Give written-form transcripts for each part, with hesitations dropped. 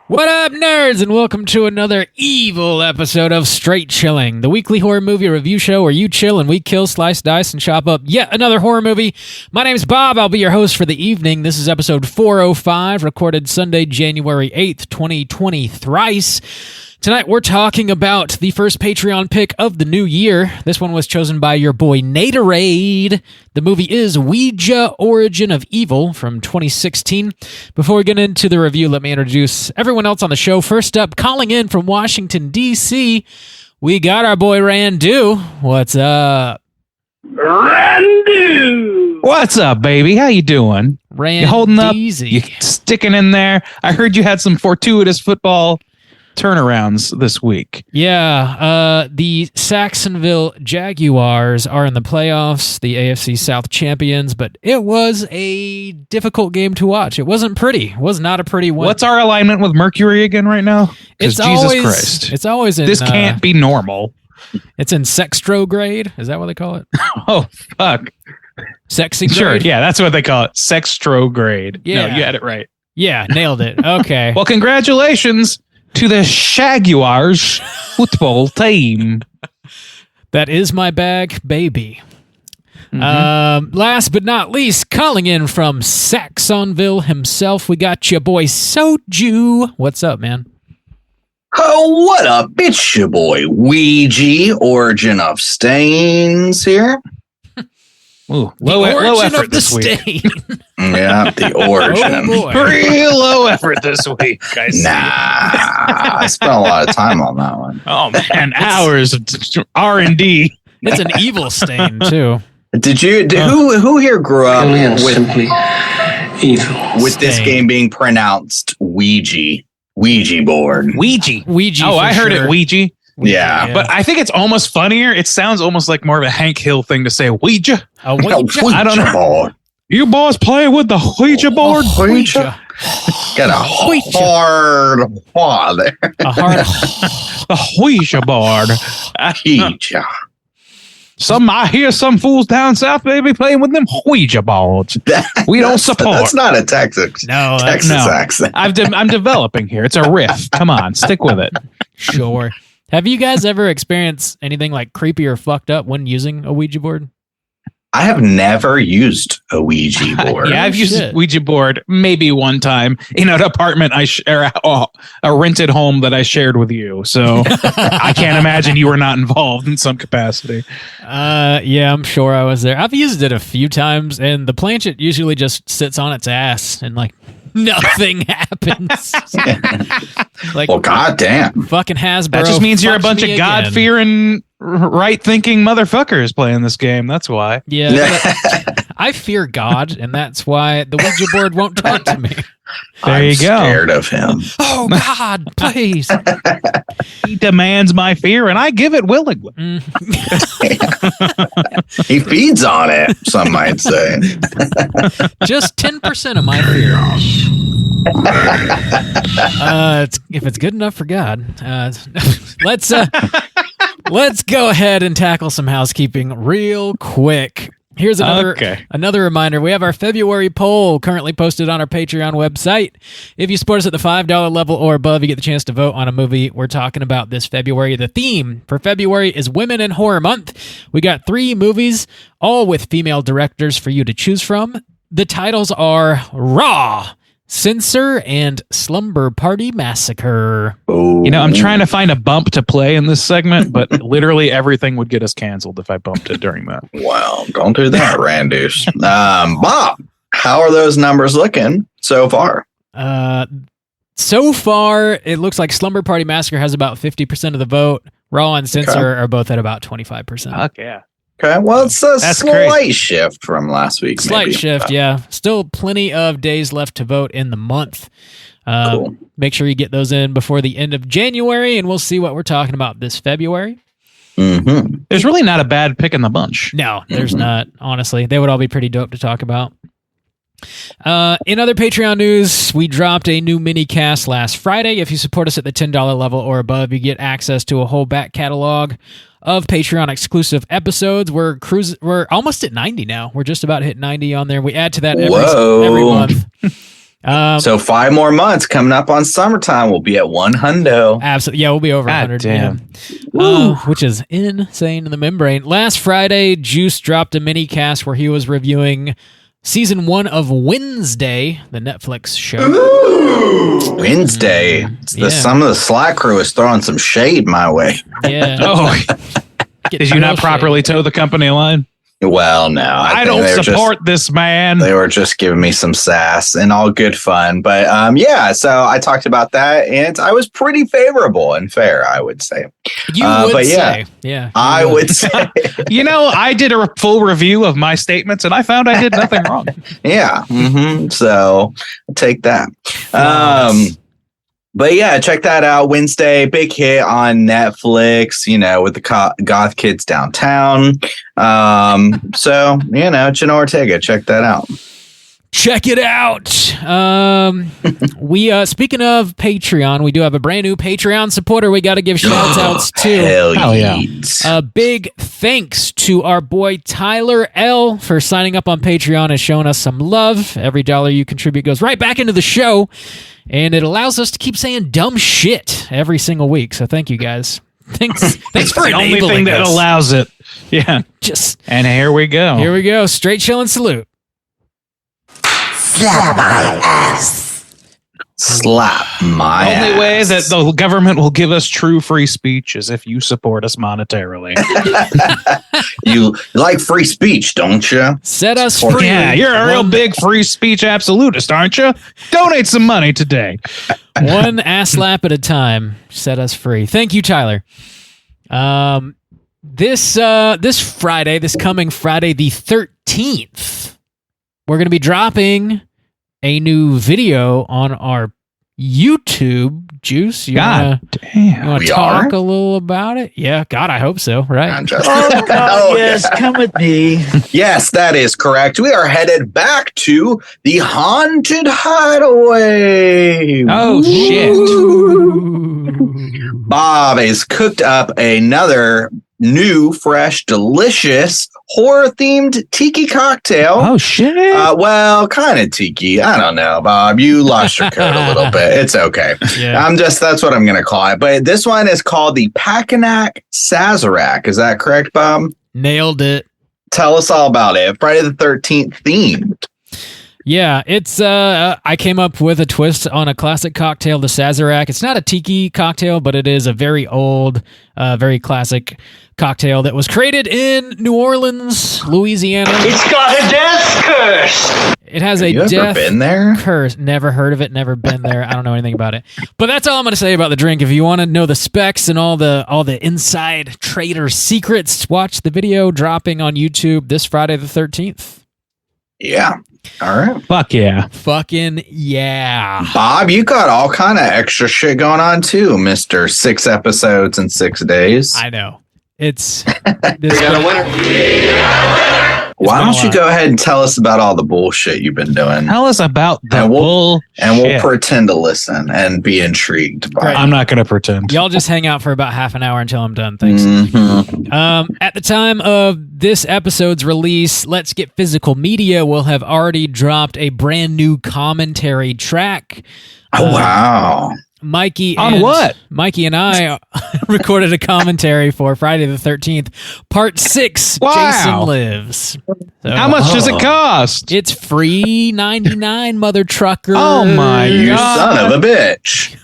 What up, nerds, and welcome to another evil episode of Straight Chilling, the weekly horror movie review show where you chill and we kill, slice, dice, and chop up yet another horror movie. My name's Bob. I'll be your host for the evening. This is episode 405, recorded Sunday, January 8th, 2020, thrice. Tonight, we're talking about the first Patreon pick of the new year. This one was chosen by your boy Naderade. The movie is Ouija, Origin of Evil from 2016. Before we get into the review, let me introduce everyone else on the show. First up, calling in from Washington, D.C., we got our boy Randu. What's up? Randu! What's up, baby? How you doing? Randu. You holding up? You sticking in there? I heard you had some fortuitous football turnarounds this week. Yeah, the Saxonville Jaguars are in the playoffs, the AFC South champions, but it was a difficult game to watch. It wasn't pretty. It was not a pretty one. What's our alignment with Mercury again right now? It's Jesus always, Christ. It's always in... This can't be normal. It's in sextrograde. Is that what they call it? Oh, fuck. Sexy grade? Sure, yeah, that's what they call it. Sextrograde. Yeah. No, you had it right. Yeah, nailed it. Okay. Well, congratulations to the Jaguars football team. That is my bag, baby. Last but not least, calling in from Saxonville himself, we got your boy Soju. What's up, man? Oh, what up? It's your boy Ouija, Origin of Stains here. Ooh, low effort of the this week. stain. Yeah, the origin. Oh, boy. Real low effort this week. I see. Nah, I spent a lot of time on that one. Oh man, hours of R&D. It's an evil stain, too. Did you? Who here grew up with evil with this game being pronounced Ouija board? Ouija. Ouija. Oh, I heard sure. it Ouija. Yeah. But I think it's almost funnier. It sounds almost like more of a Hank Hill thing to say Ouija. A Ouija. I don't know. Board. You boys play with the Ouija board? Ouija. Got a Ouija. hard paw there. A hard... The Ouija board. Ouija. I hear some fools down south, baby, playing with them Ouija boards. We don't support. That's not a Texas accent. I'm developing here. It's a riff. Come on, stick with it. Sure. Have you guys ever experienced anything like creepy or fucked up when using a Ouija board? I have never used a Ouija board. Yeah, I've used Shit. a Ouija board maybe one time in an apartment a rented home that I shared with you. So I can't imagine you were not involved in some capacity. Yeah, I'm sure I was there. I've used it a few times, and the planchette usually just sits on its ass and like nothing happens. Like, well, goddamn. fucking Hasbro. That just means you're a fucked bunch me of again. God-fearing, right-thinking motherfuckers playing this game. That's why. Yeah, but I fear God, and that's why the Ouija board won't talk to me. There you go. I'm scared of him. Oh God, please. He demands my fear, and I give it willingly. He feeds on it, some might say. Just 10% of my fear. If it's good enough for God, let's go ahead and tackle some housekeeping real quick. Here's another reminder. We have our February poll currently posted on our Patreon website. If you support us at the $5 level or above, you get the chance to vote on a movie we're talking about this February. The theme for February is Women in Horror Month. We got 3 movies, all with female directors for you to choose from. The titles are Raw, Censor, and Slumber Party Massacre. Oh. You know, I'm trying to find a bump to play in this segment, but literally everything would get us canceled if I bumped it during that. Well, don't do that, Randus. Bob, how are those numbers looking so far? So far, it looks like Slumber Party Massacre has about 50% of the vote. Raw and Censor are both at about 25%. Fuck yeah. Okay, well, it's a That's slight crazy. shift from last week. Slight maybe. shift, yeah. Still plenty of days left to vote in the month. Cool. Make sure you get those in before the end of January, and we'll see what we're talking about this February. Mm-hmm. There's really not a bad pick in the bunch. No, there's not, honestly. They would all be pretty dope to talk about. In other Patreon news, we dropped a new mini cast last Friday. If you support us at the $10 level or above, you get access to a whole back catalog of Patreon exclusive episodes. We're almost at 90 now. We're just about hit 90 on there. We add to that every month. So 5 more months coming up on summertime. We'll be at 100. Absolutely. Yeah, we'll be over God 100. damn. Which is insane in the membrane. Last Friday, Juice dropped a mini cast where he was reviewing season 1 of Wednesday, the Netflix show. Ooh, Wednesday. Yeah. Some of the Slack crew is throwing some shade my way. Yeah. Oh, did you not properly toe the company line? Well, no. I don't support this man. They were just giving me some sass and all good fun. But yeah, so I talked about that and I was pretty favorable and fair, I would say. You would say. Yeah. I would say. I did a full review of my statements and I found I did nothing wrong. Yeah. So I'll take that. But yeah, check that out. Wednesday, big hit on Netflix, with the goth kids downtown. So, Jenna Ortega, check that out. Check it out. We speaking of Patreon, we do have a brand new Patreon supporter we got to give shout outs to. Hell yeah. A big thanks to our boy Tyler L for signing up on Patreon and showing us some love. Every dollar you contribute goes right back into the show, and it allows us to keep saying dumb shit every single week. So thank you guys. Thanks for the only thing that allows it. Yeah. And here we go. Here we go. Straight chill and salute. Slap my ass. Slap my ass. The only way that the government will give us true free speech is if you support us monetarily. You like free speech, don't you? Set us free. Yeah, you're a real big free speech absolutist, aren't you? Donate some money today. One ass lap at a time. Set us free. Thank you, Tyler. This coming Friday the 13th, we're going to be dropping a new video on our YouTube. Juice, you want to talk a little about it? Yeah, God, I hope so, right? Yes, come with me. Yes, that is correct. We are headed back to the Haunted Hideaway. Oh, shit. Bob has cooked up another new, fresh, delicious, horror-themed tiki cocktail. Oh, shit. Well, kind of tiki. I don't know, Bob. You lost your coat a little bit. It's okay. Yeah. That's what I'm going to call it. But this one is called the Packanack Sazerac. Is that correct, Bob? Nailed it. Tell us all about it. Friday the 13th themed. Yeah, it's I came up with a twist on a classic cocktail, the Sazerac. It's not a tiki cocktail, but it is a very old, very classic cocktail that was created in New Orleans, Louisiana. It's got a death curse. It has a death curse. Never heard of it, never been there. I don't know anything about it. But that's all I'm going to say about the drink. If you want to know the specs and all the inside trader secrets, watch the video dropping on YouTube this Friday the 13th. Yeah. All right. Fuck yeah. Fucking yeah. Bob, you got all kind of extra shit going on too, Mr. 6 episodes in 6 days. I know. It's We got a winner. Why don't you go ahead and tell us about all the bullshit you've been doing? Tell us about the bullshit. And we'll pretend to listen and be intrigued by it. I'm not going to pretend. Y'all just hang out for about half an hour until I'm done. Thanks. At the time of this episode's release, Let's Get Physical Media will have already dropped a brand new commentary track. Oh, wow. Mikey on and what? Mikey and I recorded a commentary for Friday the 13th, Part 6. Wow. Jason Lives. So, how much does it cost? It's free $99, mother trucker. Oh my You God. son of a bitch.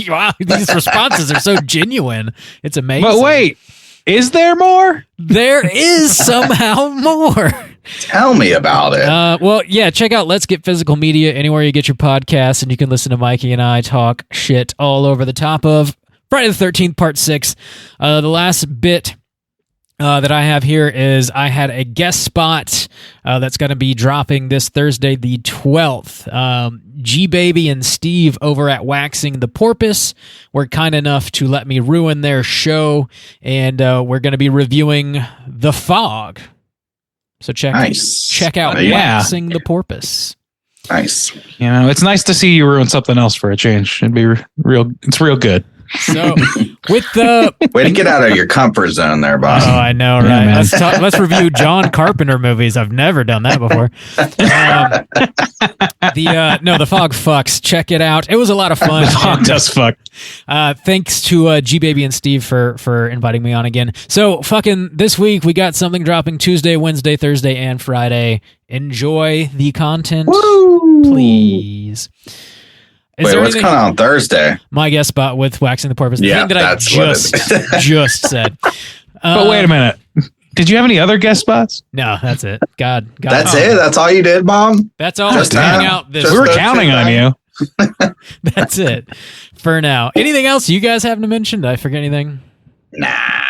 Wow, these responses are so genuine. It's amazing. But wait, is there more? There is somehow more. Tell me about it. Well, yeah, check out Let's Get Physical Media anywhere you get your podcasts, and you can listen to Mikey and I talk shit all over the top of Friday the 13th, Part 6. The last bit that I have here is I had a guest spot that's going to be dropping this Thursday, the 12th. G-Baby and Steve over at Waxing the Porpoise were kind enough to let me ruin their show, and we're going to be reviewing The Fog. So check out Waxing the Porpoise. Nice. It's nice to see you ruin something else for a change. It'd be real. It's real good. So with the way to get out of your comfort zone there, boss. Oh, I know, right? Let's review John Carpenter movies. I've never done that before. The fog fucks. Check it out. It was a lot of fun. The fog does fuck. Thanks to G Baby and Steve for inviting me on again. So fucking this week we got something dropping Tuesday, Wednesday, Thursday, and Friday. Enjoy the content, please. Wait, what's coming on Thursday? My guest spot with Waxing the Porpoise. The thing that I just said. But wait a minute. Did you have any other guest spots? No, that's it. God. That's it? That's all you did, Bob? That's all. Just hang out this. We were counting on you. That's it for now. Anything else you guys haven't mentioned? Did I forget anything? Nah.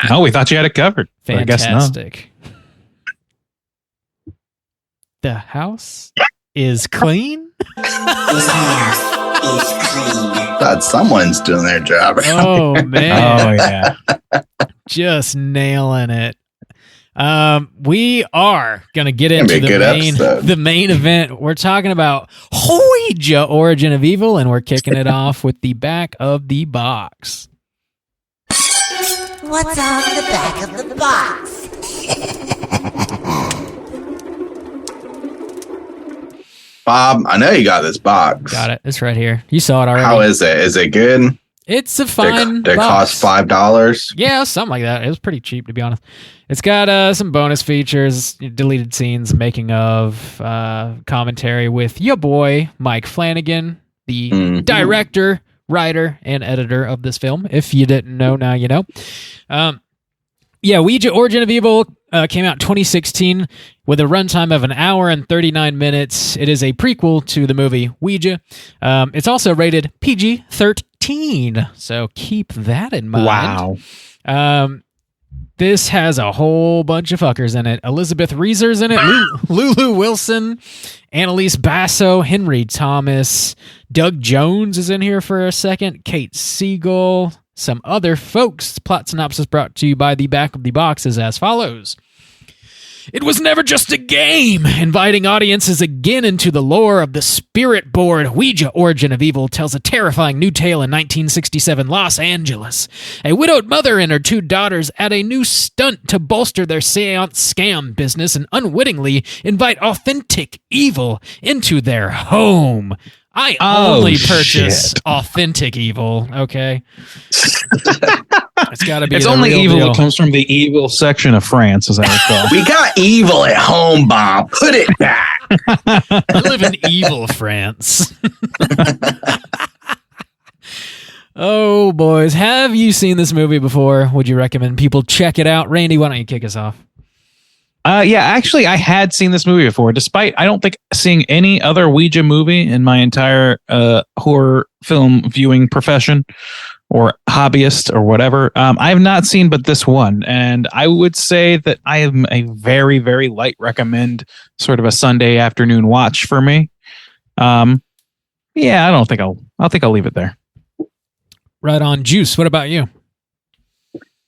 No, we thought you had it covered. Fantastic. The house is clean? Thought someone's doing their job. Oh, man. Oh, yeah. Just nailing it. We are going to get into the main event. We're talking about Ouija, Origin of Evil, and we're kicking it off with the back of the box. What's on the back of the box? Bob, I know you got this box. Got it. It's right here. You saw it already. How is it? Is it good? It's a fine They box. cost $5? Yeah, something like that. It was pretty cheap, to be honest. It's got some bonus features, deleted scenes, making of, commentary with your boy, Mike Flanagan, the director, writer, and editor of this film. If you didn't know, now you know. Ouija, Origin of Evil came out in 2016 with a runtime of 1 hour and 39 minutes. It is a prequel to the movie Ouija. It's also rated PG-13, so keep that in mind. Wow. This has a whole bunch of fuckers in it. Elizabeth Reeser's in it, Lulu Wilson, Annalise Basso, Henry Thomas, Doug Jones is in here for a second, Kate Siegel, some other folks. Plot synopsis brought to you by the back of the box is as follows. It was never just a game. Inviting audiences again into the lore of the spirit board, Ouija, Origin of Evil tells a terrifying new tale in 1967 Los Angeles. A widowed mother and her 2 daughters add a new stunt to bolster their séance scam business and unwittingly invite authentic evil into their home. I only purchase authentic evil, okay? It's got to be. It's the only real evil deal. that comes from the evil section of France, as I recall. We got evil at home, Bob. Put it back. I live in evil France. Oh, boys. Have you seen this movie before? Would you recommend people check it out? Randy, why don't you kick us off? Yeah, actually, I had seen this movie before, despite I don't think seeing any other Ouija movie in my entire horror film viewing profession or hobbyist or whatever. I have not seen but this one, and I would say that I am a very, very light recommend, sort of a Sunday afternoon watch for me. Yeah, I think I'll leave it there. Right on. Juice, what about you?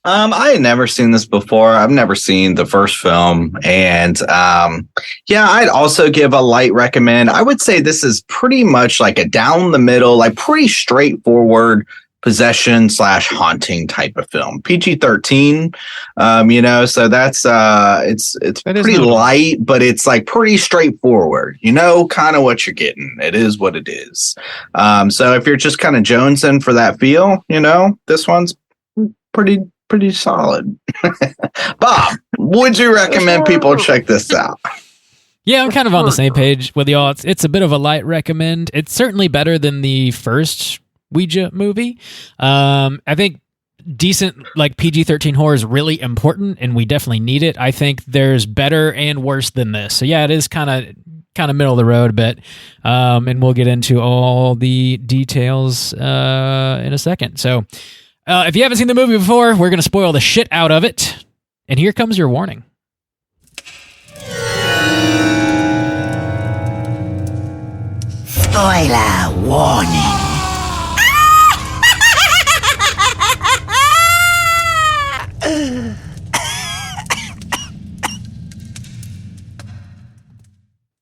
I had never seen this before. I've never seen the first film. And I'd also give a light recommend. I would say this is pretty much like a down the middle, like pretty straightforward possession / haunting type of film. PG-13, so that's it's pretty light, but it's like pretty straightforward. You know kind of what you're getting. It is what it is. So if you're just kind of jonesing for that feel, this one's pretty solid. Bob, would you recommend people check this out? Yeah, I'm kind of on the same page with y'all. It's a bit of a light recommend. It's certainly better than the first Ouija movie. I think decent like PG-13 horror is really important, and we definitely need it. I think there's better and worse than this. So yeah, it is kind of middle of the road a bit, and we'll get into all the details in a second. So if you haven't seen the movie before, we're going to spoil the shit out of it. And here comes your warning. Spoiler warning.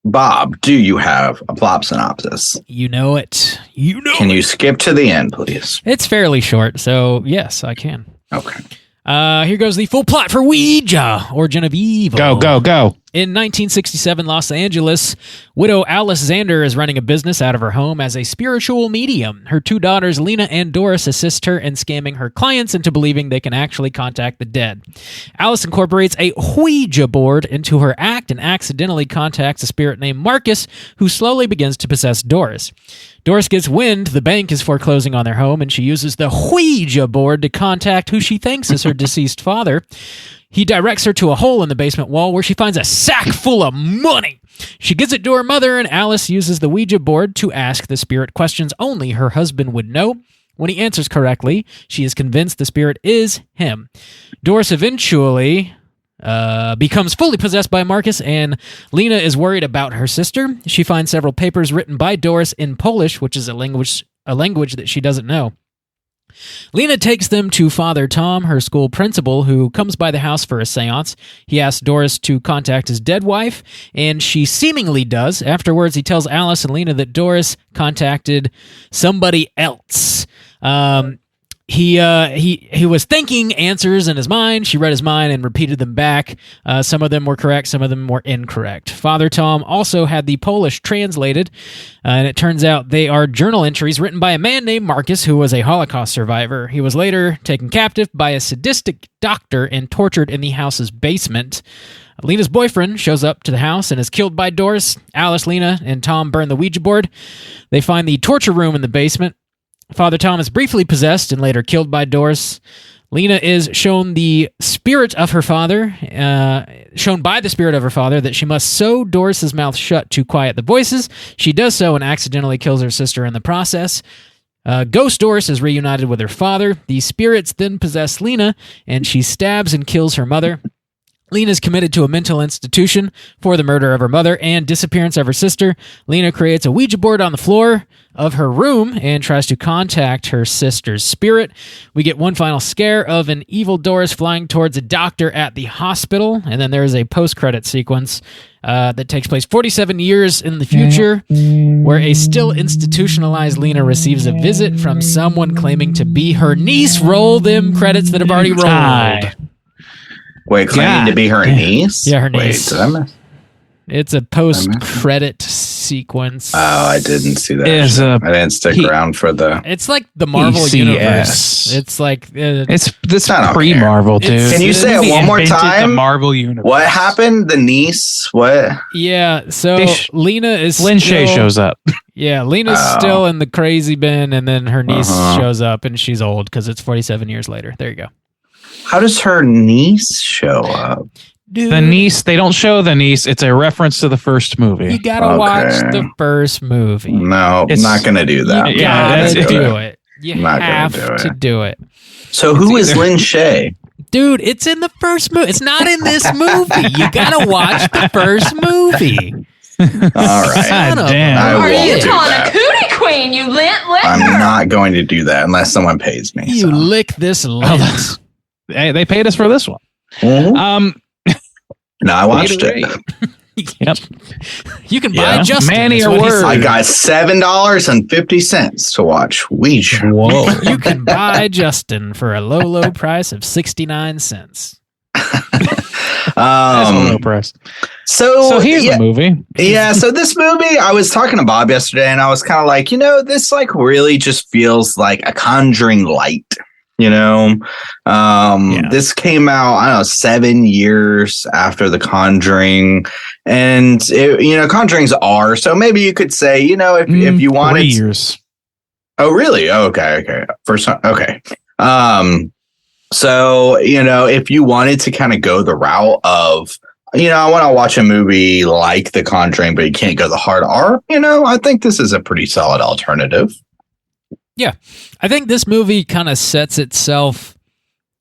Bob, do you have a plot synopsis? You know it. Can you skip to the end, please? It's fairly short, so yes, I can. Okay. Here goes the full plot for Ouija, Origin of Evil. Go. In 1967 Los Angeles, widow Alice Zander is running a business out of her home as a spiritual medium. Her two daughters, Lena and Doris, assist her in scamming her clients into believing they can actually contact the dead. Alice incorporates a Ouija board into her act and accidentally contacts a spirit named Marcus, who slowly begins to possess Doris. Doris gets wind the bank is foreclosing on their home, and she uses the Ouija board to contact who she thinks is her deceased father. He directs her to a hole in the basement wall where she finds a sack full of money. She gives it to her mother, and Alice uses the Ouija board to ask the spirit questions only her husband would know. When he answers correctly, she is convinced the spirit is him. Doris eventually becomes fully possessed by Marcus, and Lena is worried about her sister. She finds several papers written by Doris in Polish, which is a language that she doesn't know. Lena takes them to Father Tom, her school principal, who comes by the house for a séance. He asks Doris to contact his dead wife, and she seemingly does. Afterwards, he tells Alice and Lena that Doris contacted somebody else. He was thinking answers in his mind. She read his mind and repeated them back. Some of them were correct, some of them were incorrect. Father Tom also had the Polish translated, and it turns out they are journal entries written by a man named Marcus, who was a Holocaust survivor. He was later taken captive by a sadistic doctor and tortured in the house's basement. Lena's boyfriend shows up to the house and is killed by Doris. Alice, Lena, and Tom burn the Ouija board. They find the torture room in the basement. Father Tom is briefly possessed and later killed by Doris. Lena is shown the spirit of her father, shown by the spirit of her father, that she must sew Doris's mouth shut to quiet the voices. She does so and accidentally kills her sister in the process. Ghost Doris is reunited with her father. The spirits then possess Lena, and she stabs and kills her mother. Lena is committed to a mental institution for the murder of her mother and disappearance of her sister. Lena creates a Ouija board on the floor of her room and tries to contact her sister's spirit. We get one final scare of an evil Doris flying towards a doctor at the hospital, and then there is a post-credit sequence that takes place 47 years in the future, where a still institutionalized Lena receives a visit from someone claiming to be her niece. Roll them credits that have already rolled. Wait, claiming to be her niece? Yeah, her niece. Wait, did I miss? It's a post-credit sequence. Oh, I didn't see that. I didn't stick around for the... It's like the Marvel universe. It's like... it's pre-Marvel, dude. Can you say it one more time? The Marvel universe. What happened? The niece? What? Yeah, so Lena is Lin Shaye shows up. Yeah, Lena's still in the crazy bin, and then her niece shows up, and she's old because it's 47 years later. There you go. How does her niece show up? Dude, the niece, they don't show the niece. It's a reference to the first movie. You gotta watch the first movie. No, I'm not gonna do that. You gotta do it. You have to do it. So who is Lin Shaye? Dude, it's in the first movie. It's not in this movie. You gotta watch the first movie. All right. Damn. Are you calling a cootie queen, you lint licker? I'm not going to do that unless someone pays me. You lick this lint. Hey, they paid us for this one. Mm-hmm. No, I watched it. Yep. You can buy Justin. Manny or word. I got $7.50 to watch Ouija. Whoa. You can buy Justin for a low price of 69 cents. That's a low price. So here's the movie. Yeah, so this movie, I was talking to Bob yesterday, and I was kind of like, this like really just feels like a Conjuring light. This came out, I don't know, 7 years after The Conjuring, and Conjurings are, so maybe you could say, if you wanted 3 years. Oh, really? Oh, okay. First time. Okay. So, if you wanted to kind of go the route of, I want to watch a movie like The Conjuring, but you can't go the hard R, I think this is a pretty solid alternative. Yeah, I think this movie kind of sets itself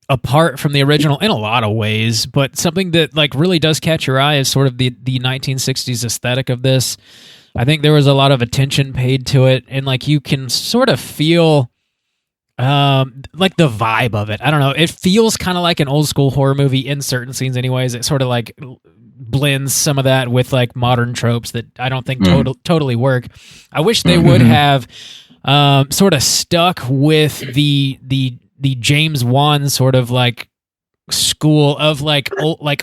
apart from the original in a lot of ways, but something that like really does catch your eye is sort of the 1960s aesthetic of this. I think there was a lot of attention paid to it, and like you can sort of feel like the vibe of it. I don't know. It feels kind of like an old school horror movie in certain scenes anyways. It sort of like blends some of that with like modern tropes that I don't think totally work. I wish they would have sort of stuck with the James Wan sort of like school of like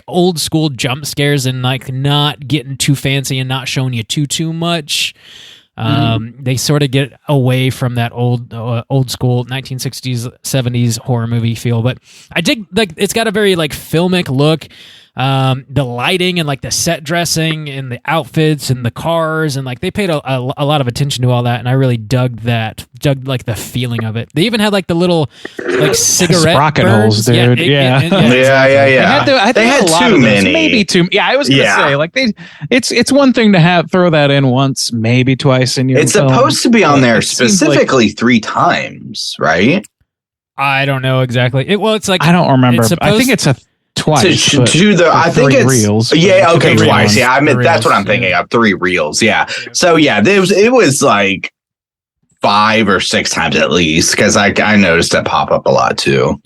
old school jump scares and like not getting too fancy and not showing you too much. They sort of get away from that old school 1960s 70s horror movie feel, but I dig, like, it's got a very like filmic look. The lighting and like the set dressing and the outfits and the cars, and like they paid a lot of attention to all that, and I really dug like the feeling of it. They even had like the little like cigarette sprocket burns. holes, dude. Yeah. They had too many. Maybe two. Yeah, I was gonna say like it's one thing to throw that in once, maybe twice in your. It's supposed to be on there specifically 3 times, right? I don't know exactly. It's like I don't remember. I think it's twice. I think it's reels. Yeah, okay, twice. Ones. Yeah, I mean that's what I'm thinking of. 3 reels. Yeah. So yeah, it was like 5 or 6 times at least, because I noticed it pop up a lot too.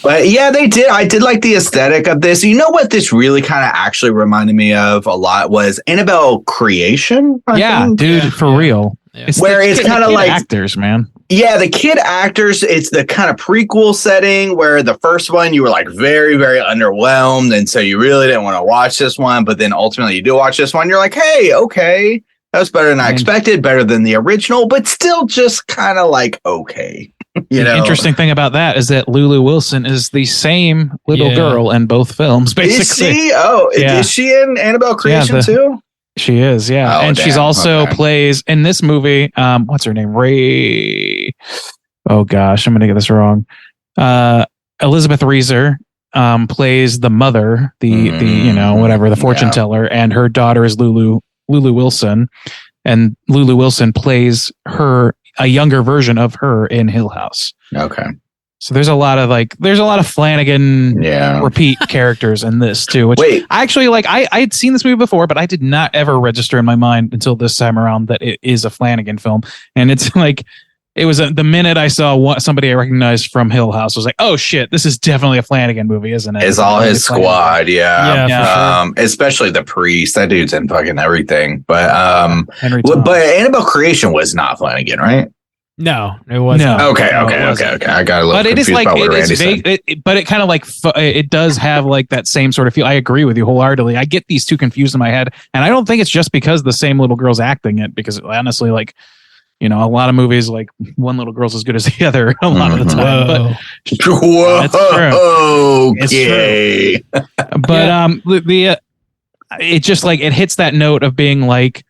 But yeah, they did. I did like the aesthetic of this. You know what this really kind of actually reminded me of a lot was Annabelle Creation. I think. Dude, for real. Yeah. It's kind of like actors, man. Yeah, the kid actors, it's the kind of prequel setting where the first one you were like very, very underwhelmed. And so you really didn't want to watch this one. But then ultimately you do watch this one. You're like, hey, okay, that was better than I expected, better than the original, but still just kind of like, okay. The interesting thing about that is that Lulu Wilson is the same little girl in both films, basically. Is she? Oh, is she in Annabelle Creation too? She is, yeah. And she's also plays in this movie. What's her name? Ray. Oh gosh, I'm gonna get this wrong. Elizabeth Reeser plays the mother, the fortune teller, and her daughter is Lulu Wilson, and Lulu Wilson plays a younger version of her in Hill House. Okay. So there's a lot of Flanagan repeat characters in this too, which I actually like. I had seen this movie before, but I did not ever register in my mind until this time around that it is a Flanagan film. And it's like, it was the minute I saw somebody I recognized from Hill House, I was like, oh shit, this is definitely a Flanagan movie, isn't it? It's all his squad. Yeah. Sure. Especially the priest. That dude's in fucking everything. But but Annabelle Creation was not Flanagan, right? No, it wasn't. No. Okay. I got a little confused about what Randy said. But it kind of like it does have like that same sort of feel. I agree with you wholeheartedly. I get these two confused in my head, and I don't think it's just because the same little girl's acting it. Because honestly, like, a lot of movies, like one little girl's as good as the other a lot of the time. Whoa. That's true. Okay. But it just like it hits that note of being like.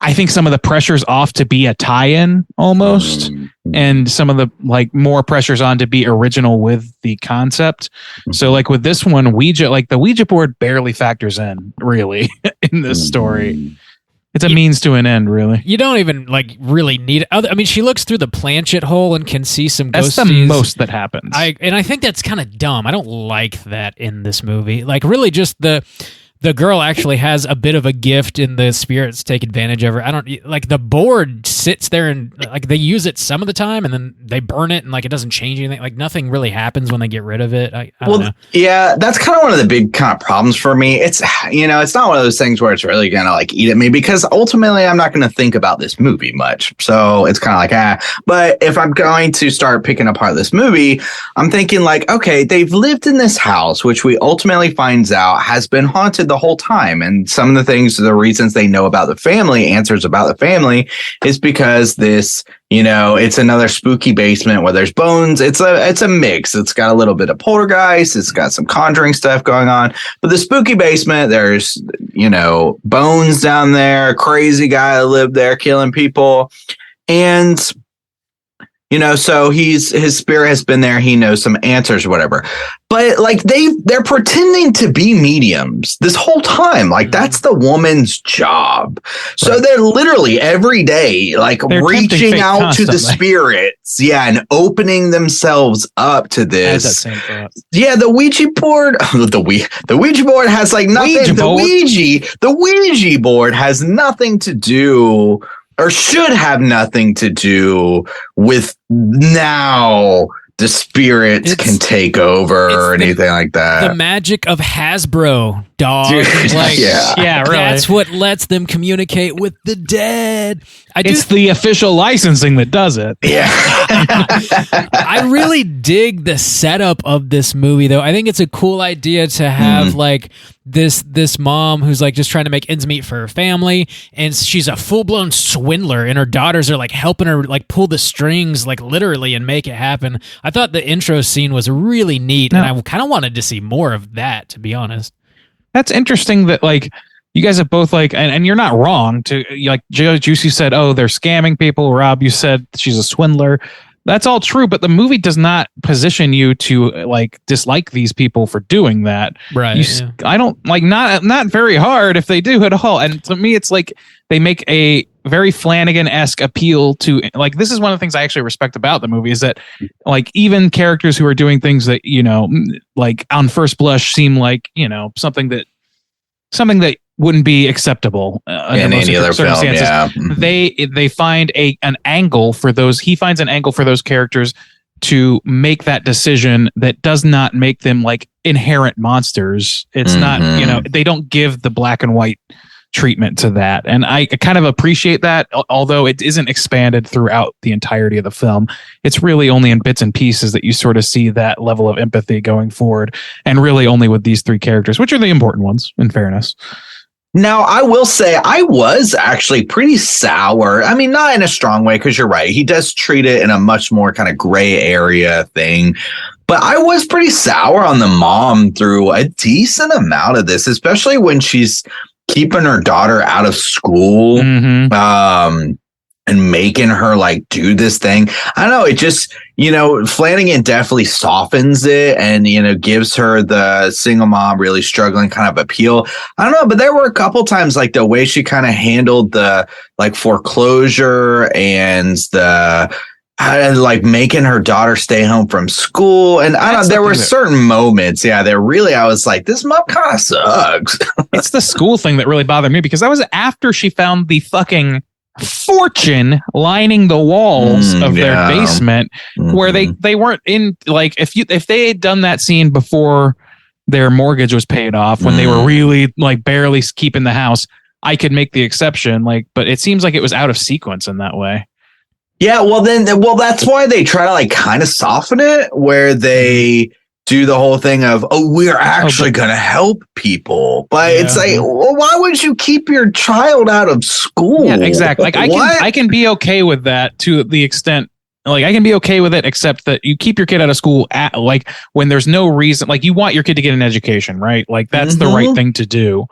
I think some of the pressure's off to be a tie-in almost, and some of the like more pressure's on to be original with the concept. So like with this one, Ouija, like the Ouija board barely factors in really in this story. It's a means to an end, really. You don't even like really need it. I mean, she looks through the planchette hole and can see some ghosties. That's the most that happens. I think that's kind of dumb. I don't like that in this movie. Like really just the girl actually has a bit of a gift and the spirits take advantage of her. I don't like the board sits there and like they use it some of the time and then they burn it and like it doesn't change anything. Like nothing really happens when they get rid of it. I don't know. Yeah, that's kind of one of the big kind of problems for me. It's, it's not one of those things where it's really going to like eat at me because ultimately I'm not going to think about this movie much. So it's kind of like, but if I'm going to start picking apart this movie, I'm thinking like, okay, they've lived in this house, which we ultimately finds out has been haunted the whole time. And some of the reasons they know about the family, answers about the family, is because this, it's another spooky basement where there's bones. It's a mix. It's got a little bit of poltergeist. It's got some conjuring stuff going on. But the spooky basement, there's, bones down there, crazy guy that lived there killing people. And so his spirit has been there. He knows some answers or whatever. But like they're pretending to be mediums this whole time. Like that's the woman's job. So they're literally every day like reaching out to the spirits. Yeah, and opening themselves up to this. Yeah, the Ouija board. The Ouija board has like nothing. The Ouija board has nothing to do. Or should have nothing to do with now the spirits can take over or anything like that. The magic of Hasbro dog. Like, Yeah, really. That's what lets them communicate with the dead. It's the official licensing that does it. Yeah. I really dig the setup of this movie, though. I think it's a cool idea to have like this mom who's like just trying to make ends meet for her family, and she's a full-blown swindler, and her daughters are like helping her like pull the strings like literally and make it happen. I thought the intro scene was really neat, and I kind of wanted to see more of that, to be honest. That's interesting that like you guys have both like, and you're not wrong to like Juicy said, oh, they're scamming people. Rob, you said she's a swindler. That's all true, but the movie does not position you to like dislike these people for doing that. Right. I don't like not very hard if they do at all. And to me, it's like they make a very Flanagan-esque appeal to like, this is one of the things I actually respect about the movie is that like even characters who are doing things that, you know, like on first blush seem like, you know, something that wouldn't be acceptable in any other film. Yeah. They find an angle for those. He finds an angle for those characters to make that decision that does not make them like inherent monsters. It's not, you know, they don't give the black and white treatment to that. And I kind of appreciate that, although it isn't expanded throughout the entirety of the film. It's really only in bits and pieces that you sort of see that level of empathy going forward, and really only with these three characters, which are the important ones, in fairness. Now, I will say I was actually pretty sour. I mean, not in a strong way, because you're right. He does treat it in a much more kind of gray area thing. But I was pretty sour on the mom through a decent amount of this, especially when she's keeping her daughter out of school, and making her like do this thing. I don't know. It just, you know, Flanagan definitely softens it and, you know, gives her the single mom really struggling kind of appeal. I don't know, but there were a couple times like the way she kind of handled the like foreclosure and the like making her daughter stay home from school. And I don't know, there were certain moments. Yeah, there really, I was like, this mom kind of sucks. It's the school thing that really bothered me, because that was after she found the fucking fortune lining the walls of their basement, where they weren't in, like, if they had done that scene before their mortgage was paid off, when they were really like barely keeping the house, I could make the exception, like, but it seems like it was out of sequence in that way. Yeah, well that's why they try to like kind of soften it, where they do the whole thing of, oh, we're actually going to help people. But it's like, well, why would you keep your child out of school? Yeah, exactly. Like I can be okay with that to the extent, like I can be okay with it, except that you keep your kid out of school at like when there's no reason, like you want your kid to get an education, right? Like that's the right thing to do,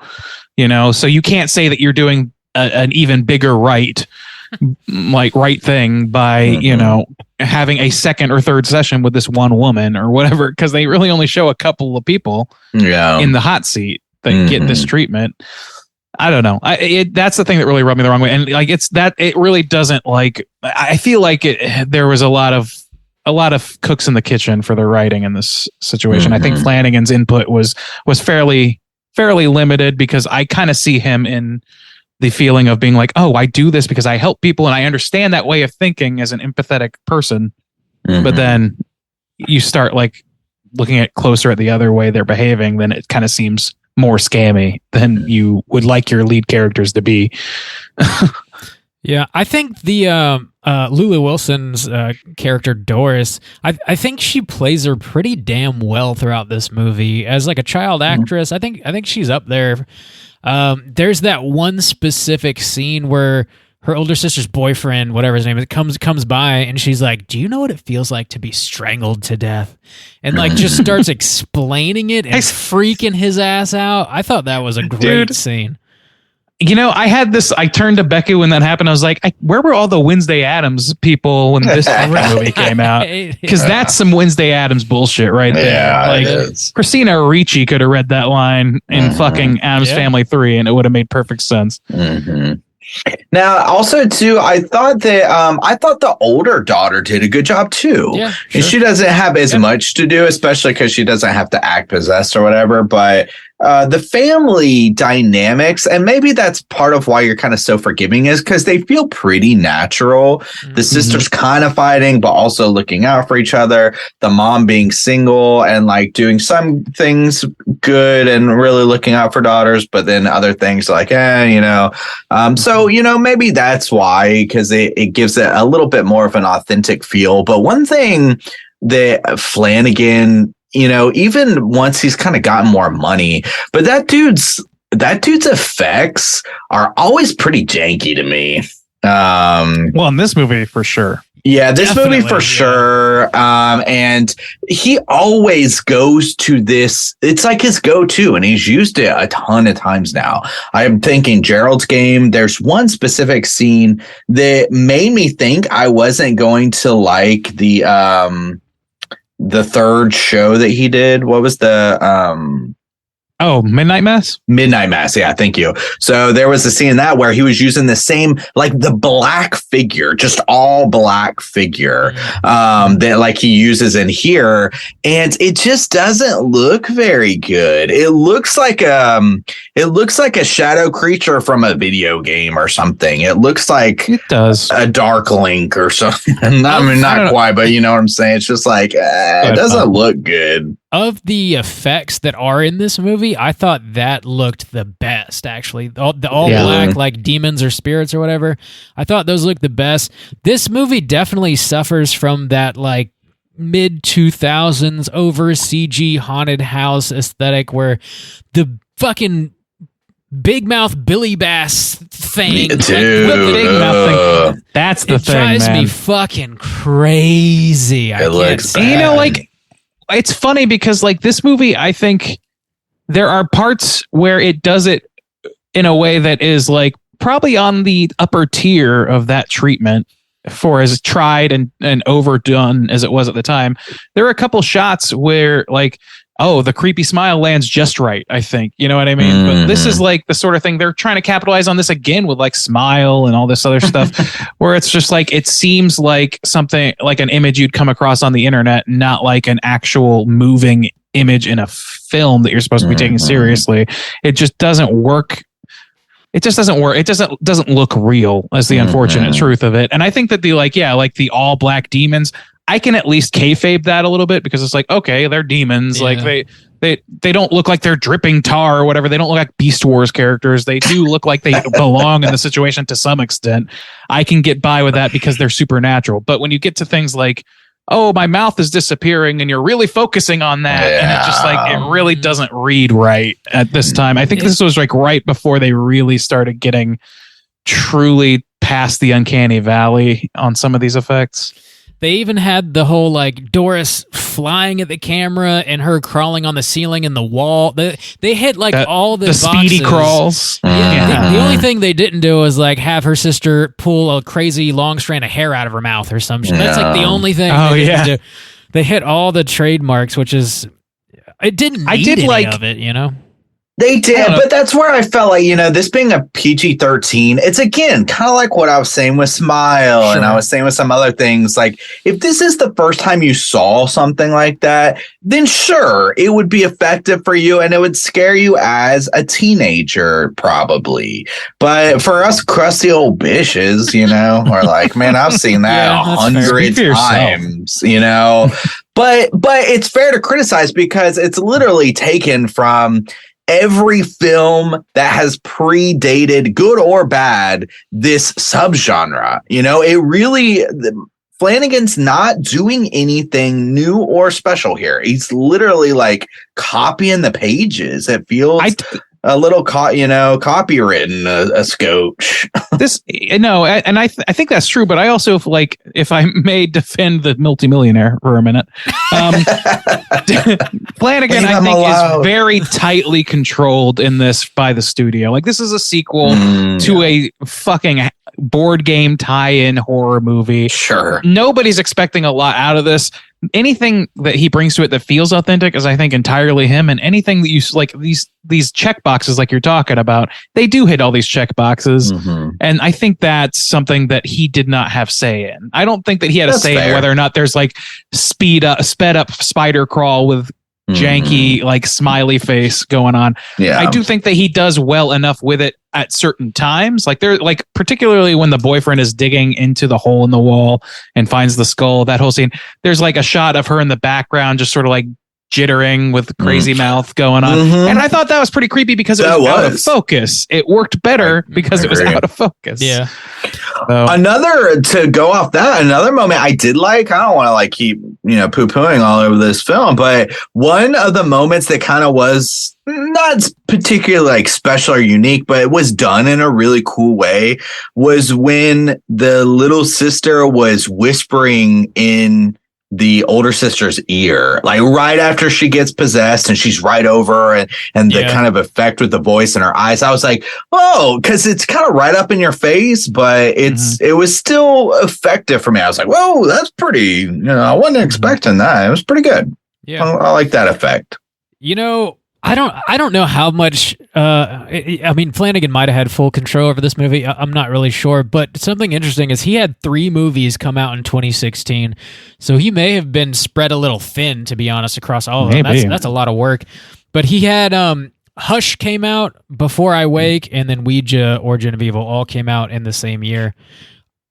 you know? So you can't say that you're doing an even bigger right thing by, you know, having a second or third session with this one woman or whatever, because they really only show a couple of people in the hot seat that get this treatment. I don't know. That's the thing that really rubbed me the wrong way. And like, it's that it really doesn't, like, I feel like there was a lot of cooks in the kitchen for the writing in this situation. I think Flanagan's input was fairly limited, because I kind of see him in the feeling of being like, oh, I do this because I help people and I understand that way of thinking as an empathetic person. But then you start like looking at closer at the other way they're behaving, then it kind of seems more scammy than you would like your lead characters to be. Yeah, I think the Lulu Wilson's character Doris, I think she plays her pretty damn well throughout this movie as like a child actress. I think she's up there. There's that one specific scene where her older sister's boyfriend, whatever his name is, comes by and she's like, "Do you know what it feels like to be strangled to death?" And like just starts explaining it and freaking his ass out. I thought that was a great scene. You know, I turned to Becky when that happened. I was like, where were all the Wednesday Addams people when this movie came out? Because that's some Wednesday Addams bullshit right there. Yeah, like Christina Ricci could have read that line in fucking Addams Family 3 and it would have made perfect sense. Now, also too, I thought the older daughter did a good job too. Yeah, sure. And she doesn't have as much to do, especially because she doesn't have to act possessed or whatever. But the family dynamics, and maybe that's part of why you're kind of so forgiving, is because they feel pretty natural. The sister's kind of fighting, but also looking out for each other. The mom being single and like doing some things good and really looking out for daughters, but then other things like, so, maybe that's why, because it gives it a little bit more of an authentic feel. But one thing that Flanagan, even once he's kind of gotten more money, but that dude's effects are always pretty janky to me. Well, in this movie, for sure. Yeah, this movie for sure. And he always goes to this. It's like his go-to, and he's used it a ton of times now. I'm thinking Gerald's Game. There's one specific scene that made me think I wasn't going to like the third show that he did. What was the Midnight Mass? Midnight Mass. Yeah, thank you. So there was a scene in that where he was using the same, like the black figure, just all black figure that like he uses in here. And it just doesn't look very good. It looks like a shadow creature from a video game or something. It looks like it does a Dark Link or something. I mean, not quite, but you know what I'm saying? It's just like, it doesn't look good. Of the effects that are in this movie, I thought that looked the best, actually. All black, like demons or spirits or whatever. I thought those looked the best. This movie definitely suffers from that, like, mid-2000s over CG haunted house aesthetic where the fucking big mouth Billy Bass thing. Dude. That's the thing, drives me fucking crazy. I can't say. It's funny because like this movie, I think there are parts where it does it in a way that is like probably on the upper tier of that treatment for as tried and overdone as it was at the time. There are a couple shots where like, the creepy smile lands just right, I think. You know what I mean? But this is like the sort of thing they're trying to capitalize on this again with like smile and all this other stuff where it's just like, it seems like something like an image you'd come across on the internet, not like an actual moving image in a film that you're supposed to be taking seriously. It just doesn't work. It just doesn't work. It doesn't look real, as the unfortunate truth of it. And I think that the all black demons, I can at least kayfabe that a little bit because it's like, okay, they're demons. Yeah. Like they don't look like they're dripping tar or whatever. They don't look like Beast Wars characters. They do look like they belong in the situation to some extent. I can get by with that because they're supernatural. But when you get to things like, my mouth is disappearing and you're really focusing on that. Yeah. And it just like, it really doesn't read right at this time. I think this was like right before they really started getting truly past the uncanny valley on some of these effects. They even had the whole like Doris flying at the camera and her crawling on the ceiling and the wall. They hit like all the speedy boxes. Crawls. Yeah. The only thing they didn't do was like have her sister pull a crazy long strand of hair out of her mouth or some shit. That's like the only thing they didn't do. They hit all the trademarks, which is it didn't need any of it, you know? They did, but that's where I felt like, this being a PG-13, it's again, kind of like what I was saying with Smile and I was saying with some other things. Like, if this is the first time you saw something like that, then sure, it would be effective for you and it would scare you as a teenager, probably. But for us crusty old bitches, we're like, man, I've seen that 100 times, But it's fair to criticize because it's literally taken from every film that has predated, good or bad, this subgenre. It really, Flanagan's not doing anything new or special here. He's literally like copying the pages. It feels a little copywritten, a scotch. And I think that's true. But I also like, if I may defend the multimillionaire for a minute, Flanagan, I think, is very tightly controlled in this by the studio. Like, this is a sequel to a fucking board game tie-in horror movie. Sure. Nobody's expecting a lot out of this. Anything that he brings to it that feels authentic is, I think, entirely him. And anything that you like, these check boxes like you're talking about, they do hit all these check boxes. And I think that's something that he did not have say in. I don't think that he had a say in whether or not there's like sped up spider crawl with janky, like smiley face going on. Yeah. I do think that he does well enough with it at certain times. Like they're like, particularly when the boyfriend is digging into the hole in the wall and finds the skull, that whole scene, there's like a shot of her in the background, just sort of like jittering with crazy mouth going on. And I thought that was pretty creepy because it was out of focus. It worked better because it was out of focus. Yeah. So, To go off that, another moment I did like, I don't want to like keep, poo-pooing all over this film, but one of the moments that kind of was not particularly like special or unique, but it was done in a really cool way, was when the little sister was whispering in the older sister's ear, like right after she gets possessed and she's right over and the kind of effect with the voice in her eyes. I was like, oh, because it's kind of right up in your face, but it was still effective for me. I was like, whoa, that's pretty, I wasn't expecting that. It was pretty good. Yeah. I like that effect. I don't know how much. I mean, Flanagan might have had full control over this movie. I'm not really sure, but something interesting is he had 3 movies come out in 2016, so he may have been spread a little thin, to be honest, across all of them. That's a lot of work. But he had Hush came out, Before I Wake, and then Ouija, Origin of Evil all came out in the same year.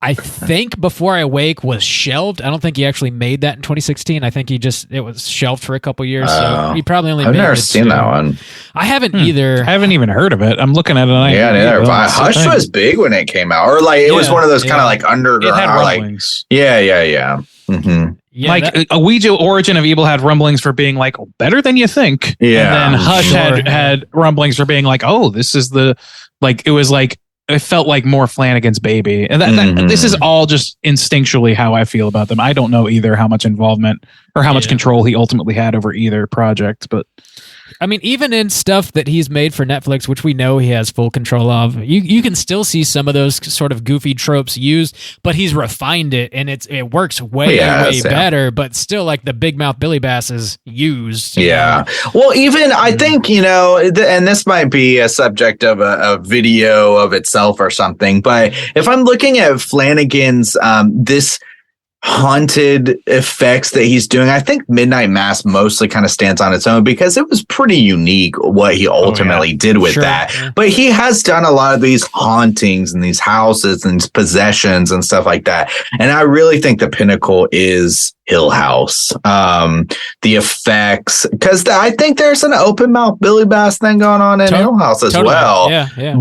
I think Before I Wake was shelved. I don't think he actually made that in 2016. I think it was shelved for a couple years. So he probably only. I've never seen that one. I haven't either. I haven't even heard of it. I'm looking at it. Yeah, neither. Hush was big when it came out, or like it was one of those kind of like underground. It had rumblings. Yeah. Mm-hmm. Yeah, like a Ouija Origin of Evil had rumblings for being like better than you think. Yeah, and then Hush had rumblings for being like, oh, this is the like it was like. It felt like more Flanagan's baby. And this is all just instinctually how I feel about them. I don't know either how much involvement or how much control he ultimately had over either project. But I mean, even in stuff that he's made for Netflix, which we know he has full control of, you can still see some of those sort of goofy tropes used, but he's refined it and it works way better. But still, like the Big Mouth Billy Bass is used. Yeah. Well, even I think, and this might be a subject of a video of itself or something, but if I'm looking at Flanagan's this haunted effects that he's doing, I think Midnight Mass mostly kind of stands on its own because it was pretty unique what he ultimately did with that. Yeah. But he has done a lot of these hauntings and these houses and possessions and stuff like that. And I really think the pinnacle is Hill House. The effects, because I think there's an open mouth Billy Bass thing going on in Hill House as well. Yeah.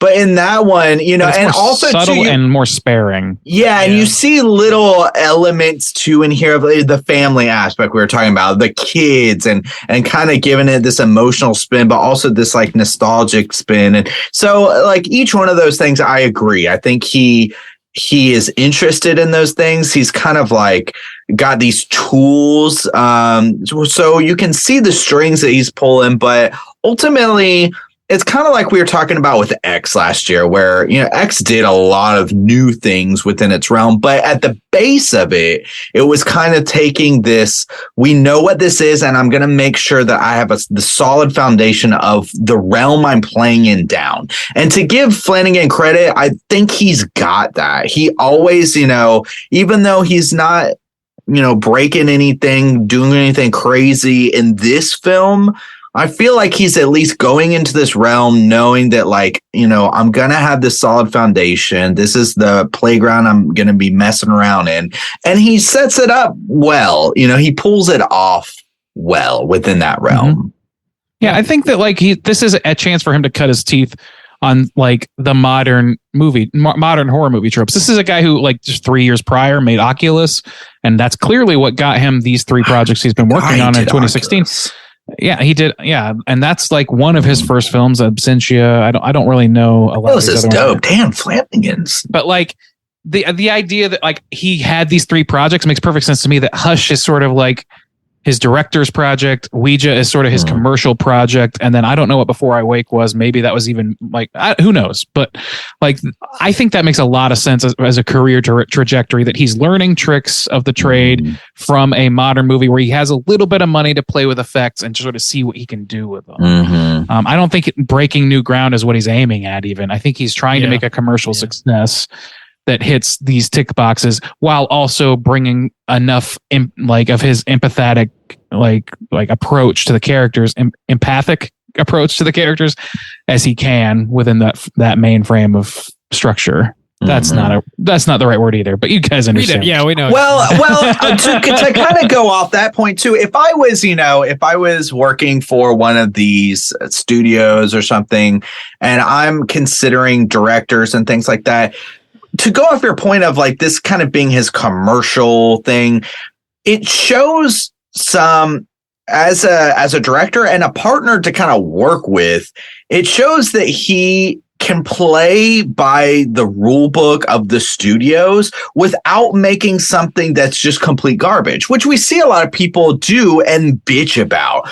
But in that one, and also subtle and more sparing. Yeah, and you see little elements too in here of the family aspect we were talking about, the kids and kind of giving it this emotional spin, but also this like nostalgic spin. And so like each one of those things, I agree. I think he is interested in those things. He's kind of like got these tools. So you can see the strings that he's pulling, but ultimately it's kind of like we were talking about with X last year, where, X did a lot of new things within its realm, but at the base of it, it was kind of taking this, we know what this is, and I'm going to make sure that I have the solid foundation of the realm I'm playing in down. And to give Flanagan credit, I think he's got that. He always, even though he's not, breaking anything, doing anything crazy in this film, I feel like he's at least going into this realm knowing that, like, I'm going to have this solid foundation. This is the playground I'm going to be messing around in. And he sets it up well. He pulls it off well within that realm. Mm-hmm. Yeah, I think that, like, this is a chance for him to cut his teeth on, like, the modern horror movie tropes. This is a guy who, like, just 3 years prior made Oculus. And that's clearly what got him these 3 projects he's been working on in 2016. Oculus. Yeah, he did. Yeah, and that's like one of his first films, Absentia. I don't really know a lot. Oh, this is dope. Damn, Flanagan's. But like the idea that like he had these 3 projects makes perfect sense to me. That Hush is sort of like his director's project. Ouija is sort of his commercial project. And then I don't know what Before I Wake was. Maybe that was even like, who knows? But like, I think that makes a lot of sense as a career trajectory, that he's learning tricks of the trade from a modern movie where he has a little bit of money to play with effects and sort of see what he can do with them. I don't think breaking new ground is what he's aiming at even. I think he's trying to make a commercial success that hits these tick boxes while also bringing enough of his empathetic like approach to the characters, empathic approach to the characters as he can within that main frame of structure. That's not the right word either, but you guys understand. Yeah, we know. Well, to kind of go off that point too, if I was working for one of these studios or something, and I'm considering directors and things like that, to go off your point of like this kind of being his commercial thing, it shows some as a director and a partner to kind of work with. It shows that he can play by the rule book of the studios without making something that's just complete garbage, which we see a lot of people do and bitch about,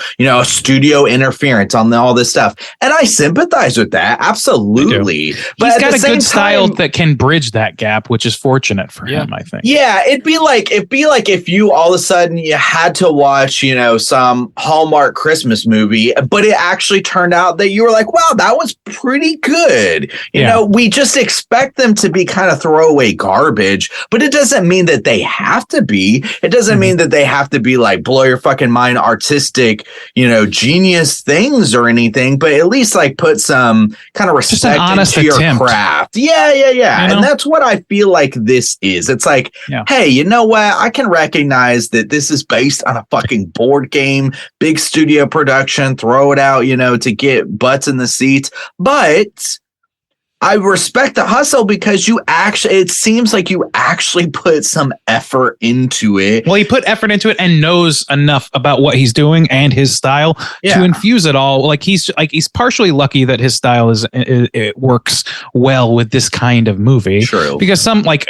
studio interference on all this stuff. And I sympathize with that. Absolutely. But he's got a good style that can bridge that gap, which is fortunate for him, I think. Yeah. It'd be like if you all of a sudden you had to watch, some Hallmark Christmas movie, but it actually turned out that you were like, wow, that was pretty good. We just expect them to be kind of throwaway garbage, but it doesn't mean that they have to be. It doesn't mean that they have to be like blow your fucking mind, artistic, genius things or anything, but at least like put some kind of respect into your craft. Yeah. And that's what I feel like this is. It's like, hey, you know what? I can recognize that this is based on a fucking board game, big studio production, throw it out, to get butts in the seats. But I respect the hustle because it seems like you actually put some effort into it. Well, he put effort into it and knows enough about what he's doing and his style to infuse it all. Like he's partially lucky that his style it works well with this kind of movie. True. Because some like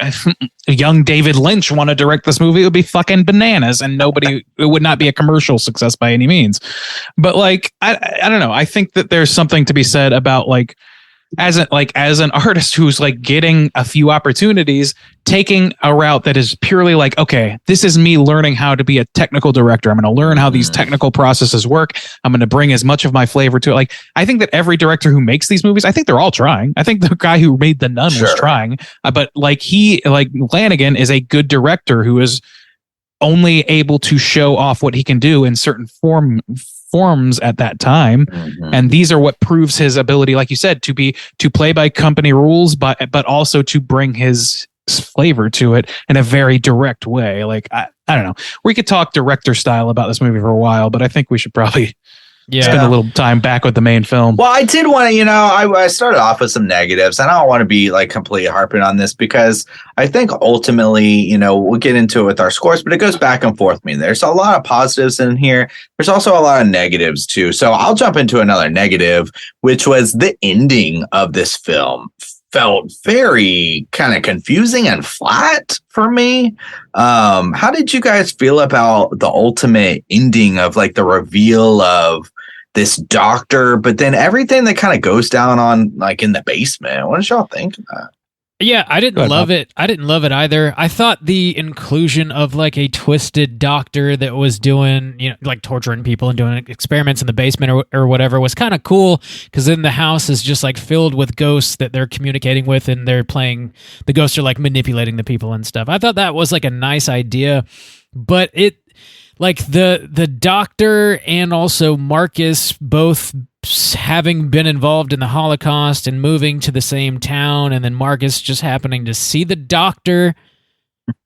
young David Lynch want to direct this movie, it would be fucking bananas and it would not be a commercial success by any means. But like, I don't know. I think that there's something to be said about like, as an artist who's like getting a few opportunities, taking a route that is purely like, okay, this is me learning how to be a technical director. I'm going to learn how these technical processes work. I'm going to bring as much of my flavor to it. Like, I think that every director who makes these movies, I think they're all trying. I think the guy who made The Nun was trying, but like Flanagan is a good director who is only able to show off what he can do in certain forms at that time, and these are what proves his ability, like you said, to play by company rules, but also to bring his flavor to it in a very direct way. Like I don't know, we could talk director style about this movie for a while, but I think we should probably spend a little time back with the main film. Well, I did want to, I started off with some negatives, and I don't want to be like completely harping on this because I think ultimately, we'll get into it with our scores, but it goes back and forth. I mean, there's a lot of positives in here. There's also a lot of negatives too. So I'll jump into another negative, which was the ending of this film. Felt very kind of confusing and flat for me. How did you guys feel about the ultimate ending of like the reveal of this doctor, but then everything that kind of goes down on like in the basement? What did y'all think of that? Yeah, I didn't love it. I didn't love it either. I thought the inclusion of like a twisted doctor that was doing, like torturing people and doing experiments in the basement or whatever was kind of cool, because then the house is just like filled with ghosts that they're communicating with, and the ghosts are like manipulating the people and stuff. I thought that was like a nice idea, but it like the doctor and also Marcus both having been involved in the Holocaust and moving to the same town, and then Marcus just happening to see the doctor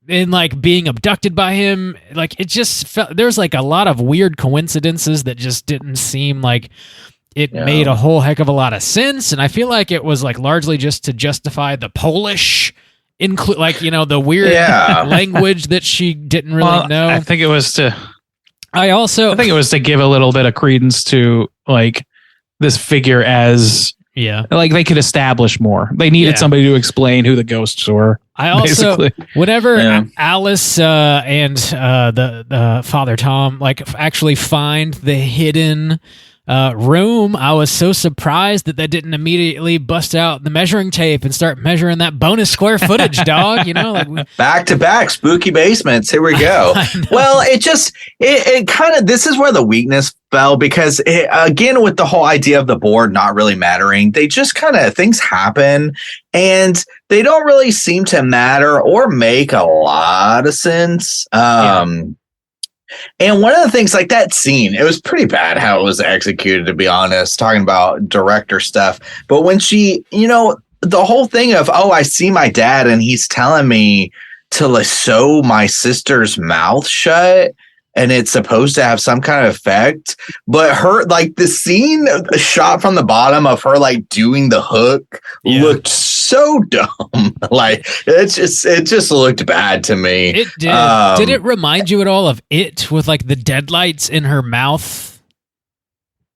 and like being abducted by him. Like it just felt there's like a lot of weird coincidences that just didn't seem like it made a whole heck of a lot of sense. And I feel like it was like largely just to justify the Polish the weird language that she didn't really know. I think it was to give a little bit of credence to like this figure as like they could establish more. They needed somebody to explain who the ghosts were. I also whenever Alice and the Father Tom like actually find the hidden room, I was so surprised that they didn't immediately bust out the measuring tape and start measuring that bonus square footage, dog. Back to back spooky basements. Here we go. Well, it kind of, this is where the weakness fell, because again, with the whole idea of the board not really mattering, they just kind of, things happen and they don't really seem to matter or make a lot of sense. And one of the things, like that scene, it was pretty bad how it was executed, to be honest, talking about director stuff. But when she, the whole thing of, oh, I see my dad and he's telling me to like sew my sister's mouth shut, and it's supposed to have some kind of effect. But her, like the scene shot from the bottom of her like doing the hook looked so dumb. Like it just looked bad to me. It did. Did it remind you at all of It with like the deadlights in her mouth?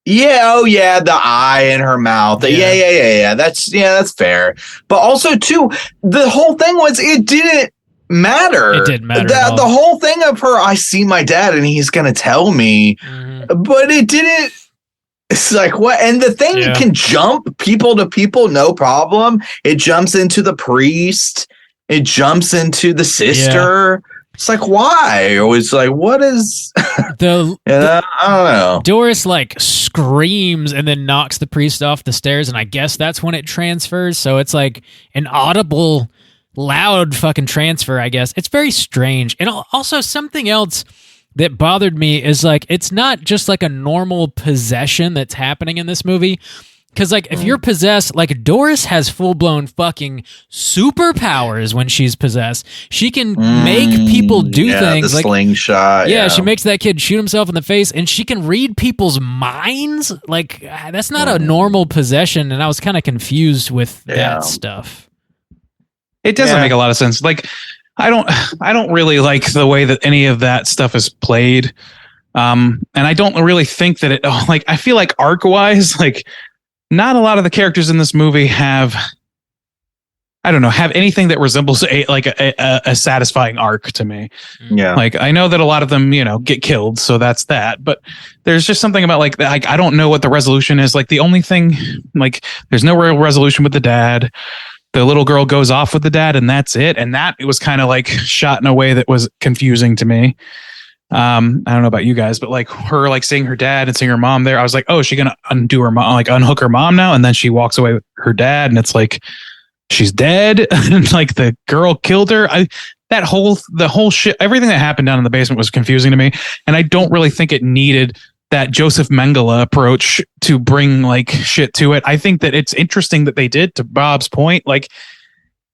Yeah, oh yeah, the eye in her mouth. Yeah. That's fair. But also too, the whole thing was it didn't matter. It didn't matter. The whole thing of her, I see my dad and he's gonna tell me, but it didn't. It's like what? And the thing can jump people to people, no problem. It jumps into the priest. It jumps into the sister. It's like, why? It was like, what is I don't know. Doris like screams and then knocks the priest off the stairs, and I guess that's when it transfers. So it's like an audible, loud fucking transfer, I guess. It's very strange. And also something else that bothered me is like, it's not just like a normal possession that's happening in this movie. Because, like, if you're possessed, like, Doris has full-blown fucking superpowers when she's possessed. She can make people do things. The like slingshot. Yeah, she makes that kid shoot himself in the face, and she can read people's minds. Like, that's not a normal possession, and I was kind of confused with that stuff. It doesn't make a lot of sense. Like, I don't really like the way that any of that stuff is played. And I don't really think that it, like, I feel like arc-wise, like, not a lot of the characters in this movie have anything that resembles a satisfying arc to me. Yeah. Like, I know that a lot of them, get killed. So that's that. But there's just something about like I don't know what the resolution is. Like the only thing, like there's no real resolution with the dad. The little girl goes off with the dad and that's it. And that it was kind of like shot in a way that was confusing to me. I don't know about you guys, but like her, like seeing her dad and seeing her mom there, I was like, oh, is she gonna undo her mom, like unhook her mom now? And then she walks away with her dad, and it's like she's dead, and like the girl killed her. The whole shit, everything that happened down in the basement was confusing to me, and I don't really think it needed that Joseph Mengele approach to bring like shit to it. I think that it's interesting that they did, to Bob's point, like.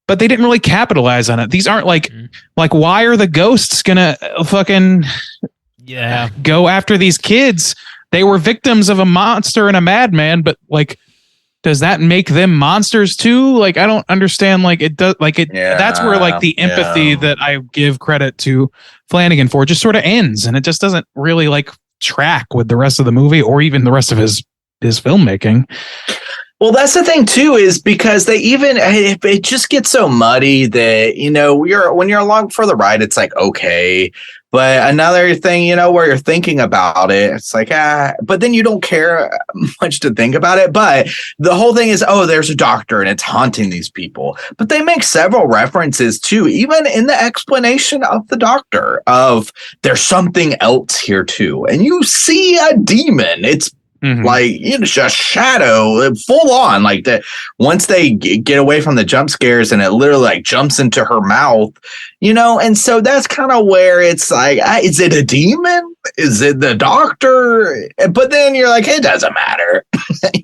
But they didn't really capitalize on it. These aren't like why are the ghosts gonna fucking go after these kids? They were victims of a monster and a madman, but like, does that make them monsters too? Like, I don't understand. Like it does. Like it. That's where like the empathy that I give credit to Flanagan for just sort of ends, and it just doesn't really like track with the rest of the movie or even the rest of his filmmaking. Well, that's the thing too, is because it just gets so muddy that, when you're along for the ride, it's like, okay. But another thing, where you're thinking about it, it's like, but then you don't care much to think about it. But the whole thing is, oh, there's a doctor and it's haunting these people. But they make several references too, even in the explanation of the doctor, of there's something else here too. And you see a demon. It's like just a shadow, full on, like that. Once they get away from the jump scares, and it literally like jumps into her mouth, and so that's kind of where it's like, is it a demon? Is it the doctor? But then you're like, it doesn't matter.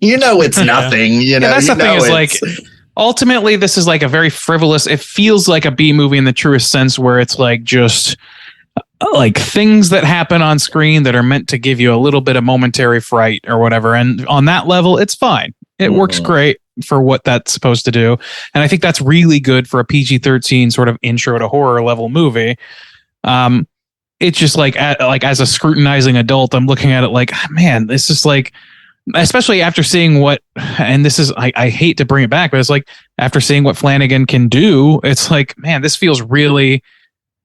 It's nothing. That's the thing is like, ultimately, this is like a very frivolous. It feels like a B movie in the truest sense, where it's like just. Like things that happen on screen that are meant to give you a little bit of momentary fright or whatever. And on that level, it's fine. It works great for what that's supposed to do. And I think that's really good for a PG-13 sort of intro to horror level movie. It's just like as a scrutinizing adult, I'm looking at it like, man, this is like, especially after seeing what, and this is, I hate to bring it back, but it's like after seeing what Flanagan can do, it's like, man, this feels really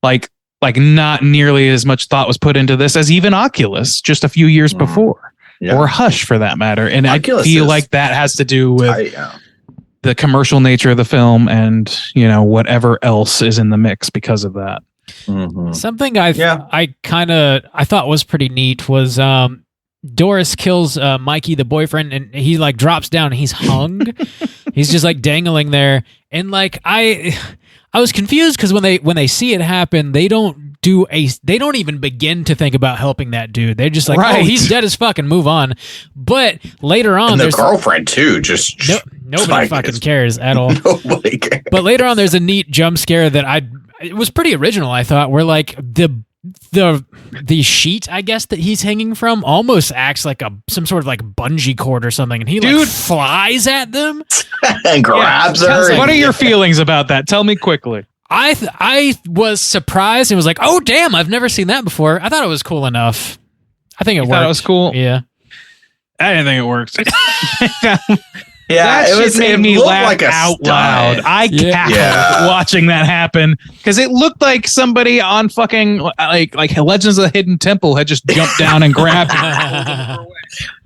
like not nearly as much thought was put into this as even Oculus just a few years before, or Hush for that matter. And Oculus, I feel like that has to do with the commercial nature of the film and, whatever else is in the mix because of that. Something I thought was pretty neat was Doris kills Mikey, the boyfriend, and he like drops down and he's hung. He's just like dangling there. And like, I was confused because when they see it happen, they don't they don't even begin to think about helping that dude. They're just like, oh, Right. he's dead as fuck and move on. But later on, And the there's girlfriend too. Just nobody like, fucking cares at all. Nobody cares. But later on, there's a neat jump scare that it was pretty original, I thought, where like the sheet, I guess, that he's hanging from almost acts like some sort of like bungee cord or something, and he like flies at them and grabs her. What are your feelings about that? Tell me quickly. I was surprised and was like, oh damn, I've never seen that before. I thought it was cool enough. I think it worked. Thought it was cool. Yeah. I didn't think it worked. Yeah, that shit made me laugh like out loud. I cackled Yeah. watching that happen because it looked like somebody on fucking like Legends of the Hidden Temple had just jumped down and grabbed him.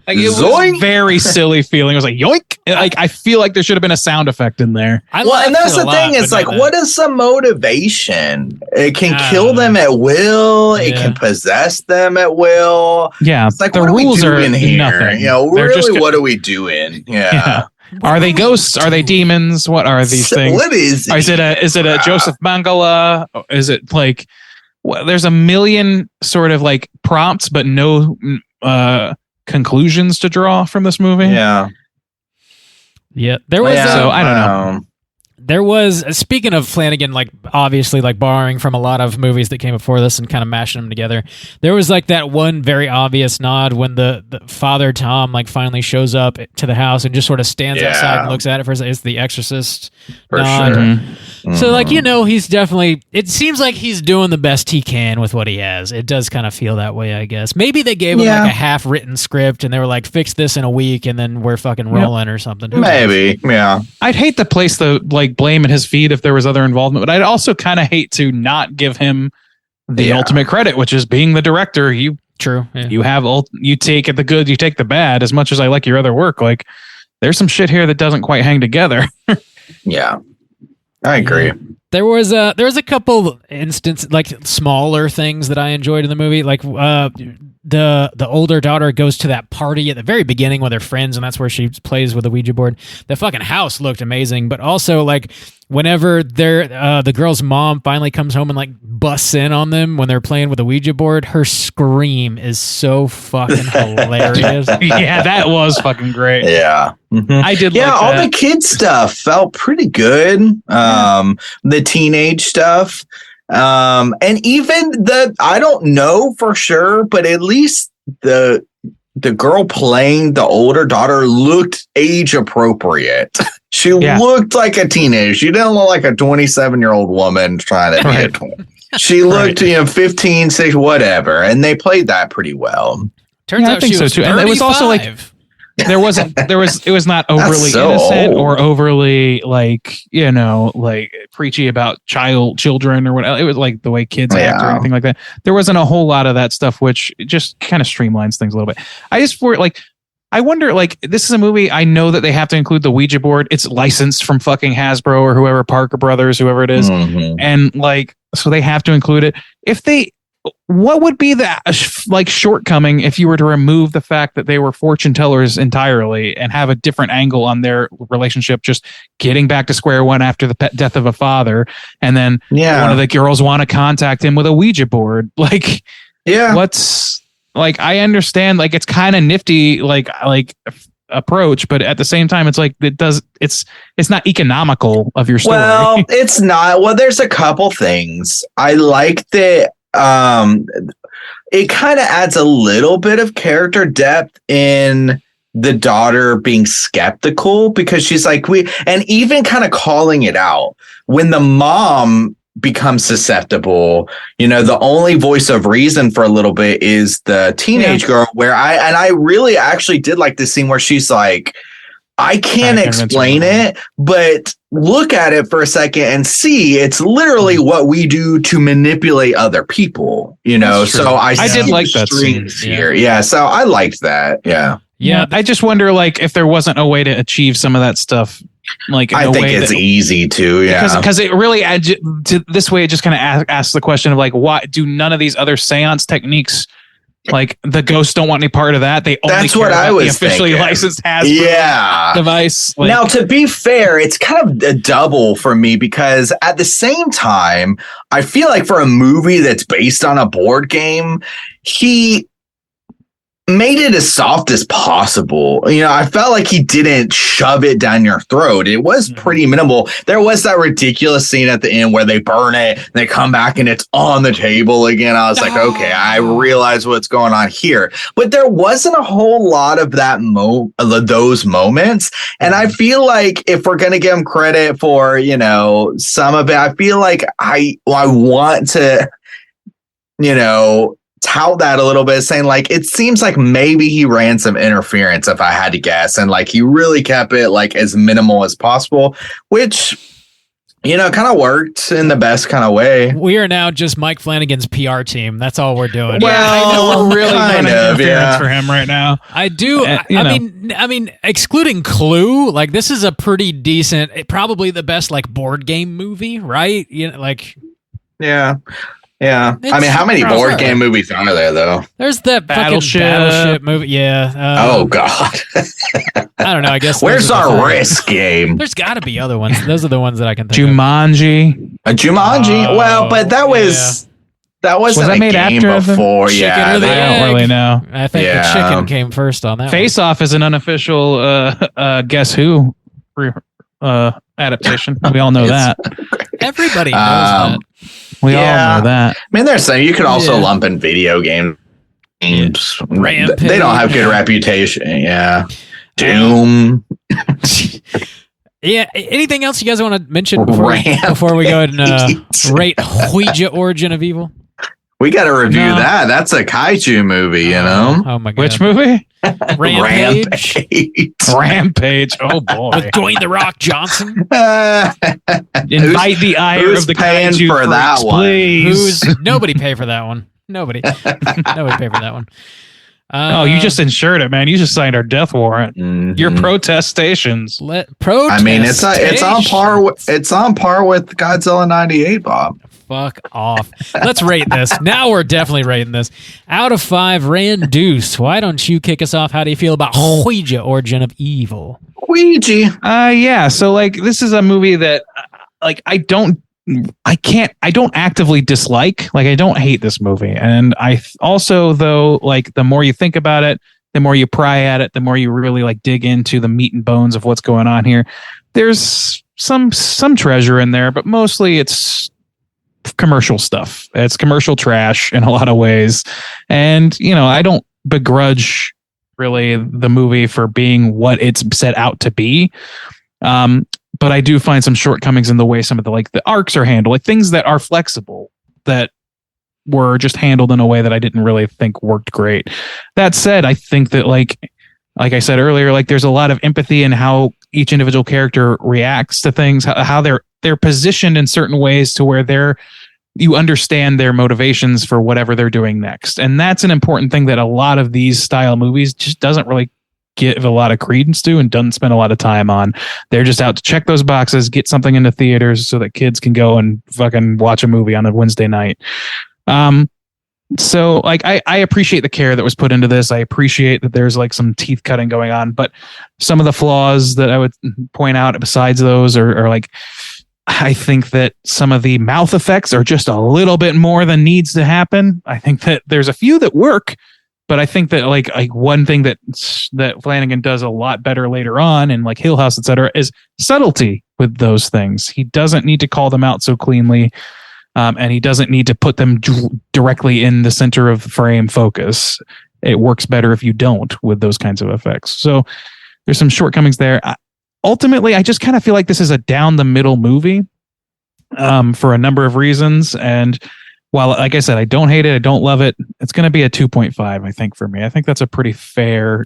Like, it was Zoink. a very silly feeling. It was like yoink. Like, I feel like there should have been a sound effect in there. Well, and that's the thing. It's like, what is some motivation? It can kill them at will. It can possess them at will. Yeah, It's like, the what rules are are we doing here? nothing. You know, They're really, just what are we doing? Yeah. Are they ghosts? Are they demons? What are these So things? what is Is it a Joseph Mangala? Is it like there's a million sort of like prompts, but no conclusions to draw from this movie? Yeah. Yeah, there was. So I don't know. There was, speaking of Flanagan, like obviously like borrowing from a lot of movies that came before this and kind of mashing them together. There was like that one very obvious nod when the father Tom like finally shows up to the house and just sort of stands outside and looks at it for a second. It's the Exorcist For nod. sure. Mm-hmm. So like, you know, he's definitely, it seems like he's doing the best he can with what he has. It does kind of feel that way, I guess. Maybe they gave him like a half written script and they were like, fix this in a week and then we're fucking rolling or something. Who knows? Maybe. Yeah. I'd hate to place the like blame at his feet if there was other involvement, but I'd also kind of hate to not give him the ultimate credit, which is being the director. True. Yeah. You have you take the good, you take the bad. As much as I like your other work, like there's some shit here that doesn't quite hang together. Yeah. I agree. There was a couple instances, like smaller things that I enjoyed in the movie. Like the older daughter goes to that party at the very beginning with her friends, and that's where she plays with the Ouija board. The fucking house looked amazing, but also like whenever the girl's mom finally comes home and like busts in on them when they're playing with the Ouija board, her scream is so fucking hilarious. Yeah, that was fucking great. Yeah. Mm-hmm. I did. Yeah, like all that. the kid stuff felt pretty good. The teenage stuff. And even I don't know for sure, but at least the girl playing the older daughter looked age appropriate. She looked like a teenager. She didn't look like a 27-year-old woman trying to be a 20. She looked, 15, 6, whatever. And they played that pretty well. Turns out I think she so was too. And it was also like 35. it was not overly so innocent old. or overly like like preachy about children or whatever. It was like the way kids act or anything like that. There wasn't a whole lot of that stuff, which just kind of streamlines things a little bit. I wonder, like, this is a movie. I know that they have to include the Ouija board. It's licensed from fucking Hasbro or whoever, Parker Brothers, whoever it is. Mm-hmm. And like, so they have to include it. What would be the like shortcoming if you were to remove the fact that they were fortune tellers entirely and have a different angle on their relationship, just getting back to square one after the death of a father, and then one of the girls want to contact him with a Ouija board? Like, what's like? I understand, like, it's kind of nifty, like approach, but at the same time, it's like it's not economical of your story. Well, it's not. Well, there's a couple things I like that. It kind of adds a little bit of character depth in the daughter being skeptical, because she's like, and even kind of calling it out when the mom becomes susceptible. The only voice of reason for a little bit is the teenage girl, where I really actually did like this scene where she's like, I can't explain it, but look at it for a second and see it's literally what we do to manipulate other people, So I did like that scene here. Yeah. So I liked that. Yeah. Yeah. I just wonder, like, if there wasn't a way to achieve some of that stuff. Like, I think it's easy to, because it really this way, it just kind of asks the question of like, why do none of these other seance techniques Like the ghosts don't want any part of that. They only That's care what I about the was officially thinking. licensed Hasbro device. Like, Now, to be fair, it's kind of a double for me because at the same time, I feel like for a movie that's based on a board game, he made it as soft as possible. You know, I felt like he didn't shove it down your throat. It was pretty minimal. There was that ridiculous scene at the end where they burn it and they come back and it's on the table again. I was like, okay, I realize what's going on here. But there wasn't a whole lot of that those moments. And I feel like if we're going to give him credit for, you know, some of it, I feel like I want to, you know, tout that a little bit, saying like it seems like maybe he ran some interference, if I had to guess, and like he really kept it like as minimal as possible, which, you know, kind of worked in the best kind of way. We are now just Mike Flanagan's PR team. That's all we're doing. well, I know we're really kind running of, interference for him right now. I do. I mean, excluding Clue, like this is a pretty decent, probably the best like board game movie, right? You know, like Yeah. I mean, how many board game movies are there, though? There's that Battleship. fucking Battleship movie. Yeah. Oh, God. I don't know. I guess. Where's those are the our five. Risk game? There's got to be other ones. Those are the ones that I can think Jumanji. A Jumanji? Oh, well, but that was... That wasn't that a made game after the before. Chicken Yeah. or the I egg? don't really know. of. I think the chicken came first on that. Face Off is an unofficial Guess Who adaptation. We all know that. one. Everybody knows that. We all know that. I mean, there's some. You could also lump in video games. Rampage. They don't have good reputation. Yeah. Doom. Yeah. Anything else you guys want to mention before we go ahead and rate Ouija Origin of Evil? We got to review No. that. That's a kaiju movie, you know? Oh my god. Which movie? Rampage. Rampage. Oh boy. With Dwayne the Rock Johnson. Invite the ire who's of the paying kaiju for that freaks, one? please. Nobody pay for that one. Nobody pay for that one. Oh, you just insured it, man. You just signed our death warrant. Mhm. Your protestations. I mean, it's on par with Godzilla 98, Bob. Fuck off. Let's rate this. Now we're definitely rating this. Out of 5, Randuce. Why don't you kick us off? How do you feel about Ouija Origin of Evil? Ouija. Yeah. So like, this is a movie that like I don't actively dislike. Like, I don't hate this movie. And I also, though, like the more you think about it, the more you pry at it, the more you really like dig into the meat and bones of what's going on here. There's some treasure in there, but mostly it's commercial stuff. It's commercial trash in a lot of ways. And, you know, I don't begrudge really the movie for being what it's set out to be. But I do find some shortcomings in the way some of the arcs are handled, like things that are flexible that were just handled in a way that I didn't really think worked great. That said, I think that like I said earlier, like there's a lot of empathy in how each individual character reacts to things, how they're positioned in certain ways to where you understand their motivations for whatever they're doing next. And that's an important thing that a lot of these style movies just doesn't really give a lot of credence to and doesn't spend a lot of time on. They're just out to check those boxes, get something into theaters so that kids can go and fucking watch a movie on a Wednesday night. So like I appreciate the care that was put into this. I appreciate that there's like some teeth cutting going on, but some of the flaws that I would point out besides those are like, I think that some of the mouth effects are just a little bit more than needs to happen. I think that there's a few that work, but I think that like one thing that Flanagan does a lot better later on in like Hill House, etc., is subtlety with those things. He doesn't need to call them out so cleanly. And he doesn't need to put them directly in the center of the frame focus. It works better if you don't with those kinds of effects. So there's some shortcomings there. Ultimately, I just kind of feel like this is a down the middle movie for a number of reasons. And while, like I said, I don't hate it, I don't love it, it's going to be a 2.5, I think, for me. I think that's a pretty fair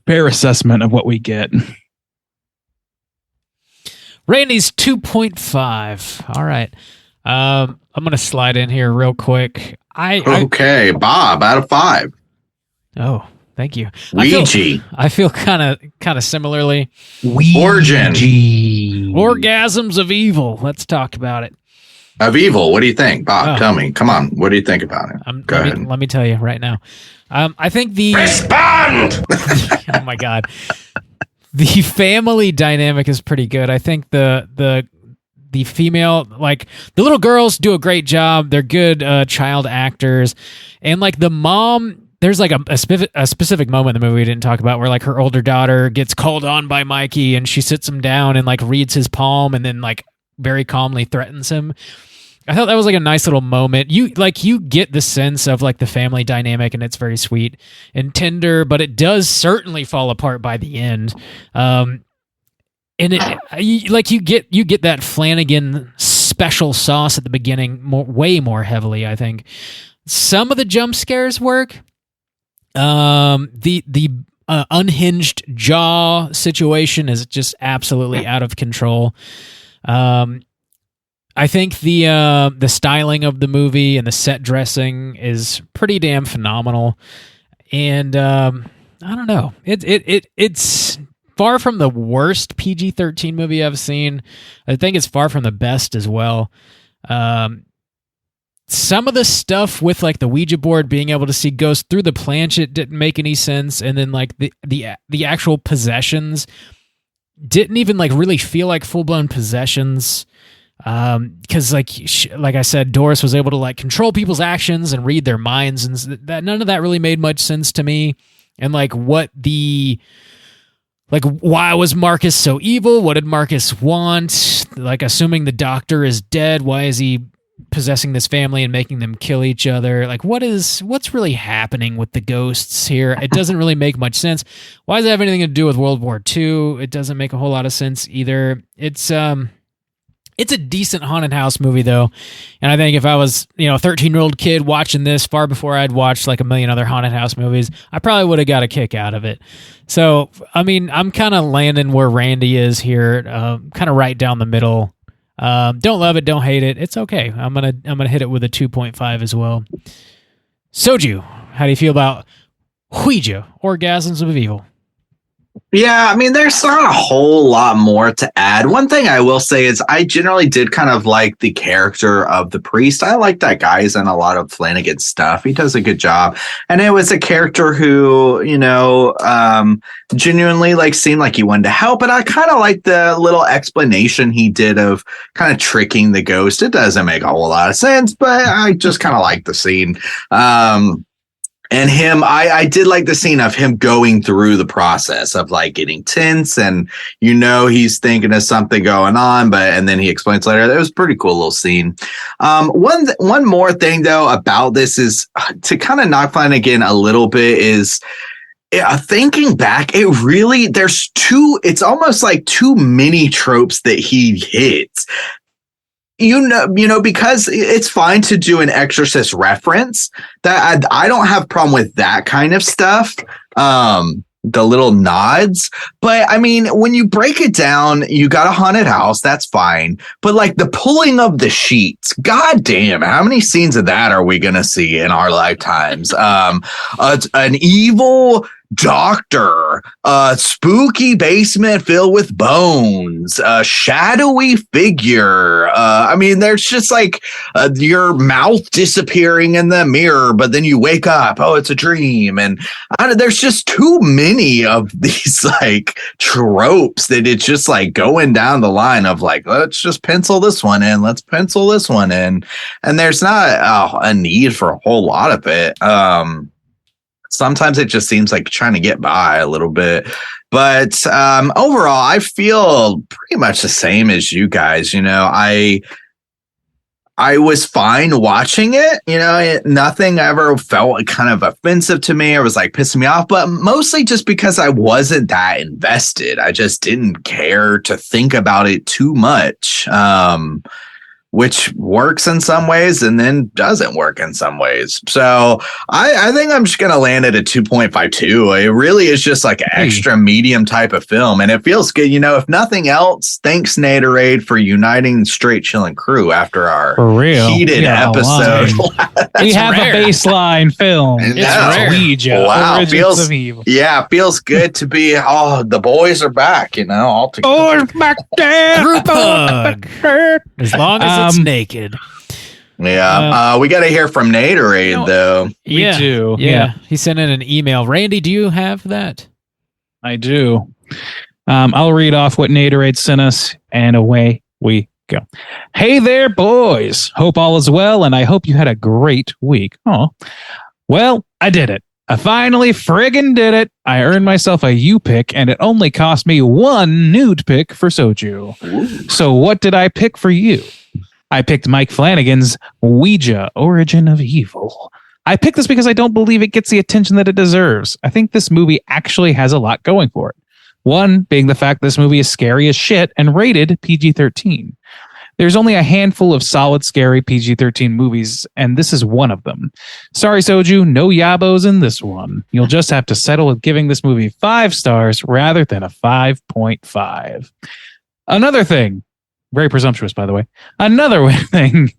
assessment of what we get. Randy's 2.5. All right. I'm going to slide in here real quick. Okay, Bob, out of 5. Oh, thank you. Ouija. I feel kind of similarly. Origin. Orgasms of Evil. Let's talk about it. of Evil. What do you think, Bob? Tell me. Come on. What do you think about it? Go ahead. Let me tell you right now. I think the Respond! oh my god, the family dynamic is pretty good. I think the female, like the little girls, do a great job. They're good child actors, and like the mom. There's like a specific moment in the movie we didn't talk about where like her older daughter gets called on by Mikey and she sits him down and like reads his palm and then like very calmly threatens him. I thought that was like a nice little moment. You get the sense of like the family dynamic and it's very sweet and tender, but it does certainly fall apart by the end. And you get that Flanagan special sauce at the beginning way more heavily, I think. Some of the jump scares work. The unhinged jaw situation is just absolutely out of control. I think the styling of the movie and the set dressing is pretty damn phenomenal. And I don't know, it's far from the worst PG-13 movie I've seen. I think it's far from the best as well. Some of the stuff with like the Ouija board being able to see ghosts through the planchette didn't make any sense, and then like the actual possessions didn't even like really feel like full-blown possessions, because like I said, Doris was able to like control people's actions and read their minds, and that none of that really made much sense to me. And like why was Marcus so evil? What did Marcus want? Like, assuming the doctor is dead, why is he possessing this family and making them kill each other? Like, what's really happening with the ghosts here? It doesn't really make much sense. Why does it have anything to do with World War II? It doesn't make a whole lot of sense either. It's a decent haunted house movie though, and I think if I was a 13-year-old kid watching this far before I'd watched like a million other haunted house movies, I probably would have got a kick out of it. So I mean, I'm kind of landing where Randy is here, kind of right down the middle. Don't love it, don't hate it. It's okay. I'm gonna hit it with a 2.5 as well. Soju, how do you feel about Ouija, Orgasms of Evil? Yeah, I mean, there's not a whole lot more to add. One thing I will say is I generally did kind of like the character of the priest. I like that guy. He's in a lot of Flanagan stuff. He does a good job. And it was a character who, genuinely like seemed like he wanted to help. And I kind of like the little explanation he did of kind of tricking the ghost. It doesn't make a whole lot of sense, but I just kind of like the scene. And him, I did like the scene of him going through the process of like getting tense and, he's thinking of something going on, and then he explains later. That was a pretty cool little scene. One more thing though about this is to kind of knock Flanagan a little bit is thinking back, it's almost like too many tropes that he hits. Because it's fine to do an Exorcist reference. That I don't have a problem with that kind of stuff. The little nods. But I mean, when you break it down, you got a haunted house, that's fine. But like the pulling of the sheets, god damn, how many scenes of that are we gonna see in our lifetimes? An evil doctor, a spooky basement filled with bones, a shadowy figure. I mean, there's just like your mouth disappearing in the mirror, but then you wake up, oh, it's a dream. And there's just too many of these like tropes that it's just like going down the line of like, let's just pencil this one in, let's pencil this one in. And there's not a need for a whole lot of it. Sometimes it just seems like trying to get by a little bit. But overall, I feel pretty much the same as you guys. I was fine watching it. Nothing ever felt kind of offensive to me or was like pissing me off, but mostly just because I wasn't that invested. I just didn't care to think about it too much. Which works in some ways and then doesn't work in some ways. So I think I'm just going to land at a 2.52. It really is just like an extra medium type of film. And it feels good. If nothing else, thanks Naderade for uniting the Straight Chillin' crew after our heated episode. We have rare. A baseline film. It's Ouija. Wow. Feels good to be, the boys are back, all together. Boys back there. Group hug. As long as It's naked. Yeah. We got to hear from Naderade, though. We do. Yeah. He sent in an email. Randy, do you have that? I do. I'll read off what Naderade sent us, and away we go. Hey there, boys. Hope all is well, and I hope you had a great week. Oh, well, I did it. I finally friggin' did it. I earned myself a U pick, and it only cost me one nude pick for Soju. Ooh. So what did I pick for you? I picked Mike Flanagan's Ouija, Origin of Evil. I picked this because I don't believe it gets the attention that it deserves. I think this movie actually has a lot going for it. One being the fact this movie is scary as shit and rated PG-13. There's only a handful of solid scary PG-13 movies, and this is one of them. Sorry, Soju, no yabos in this one. You'll just have to settle with giving this movie 5 stars rather than a 5.5. Another thing, very presumptuous, by the way. Another thing,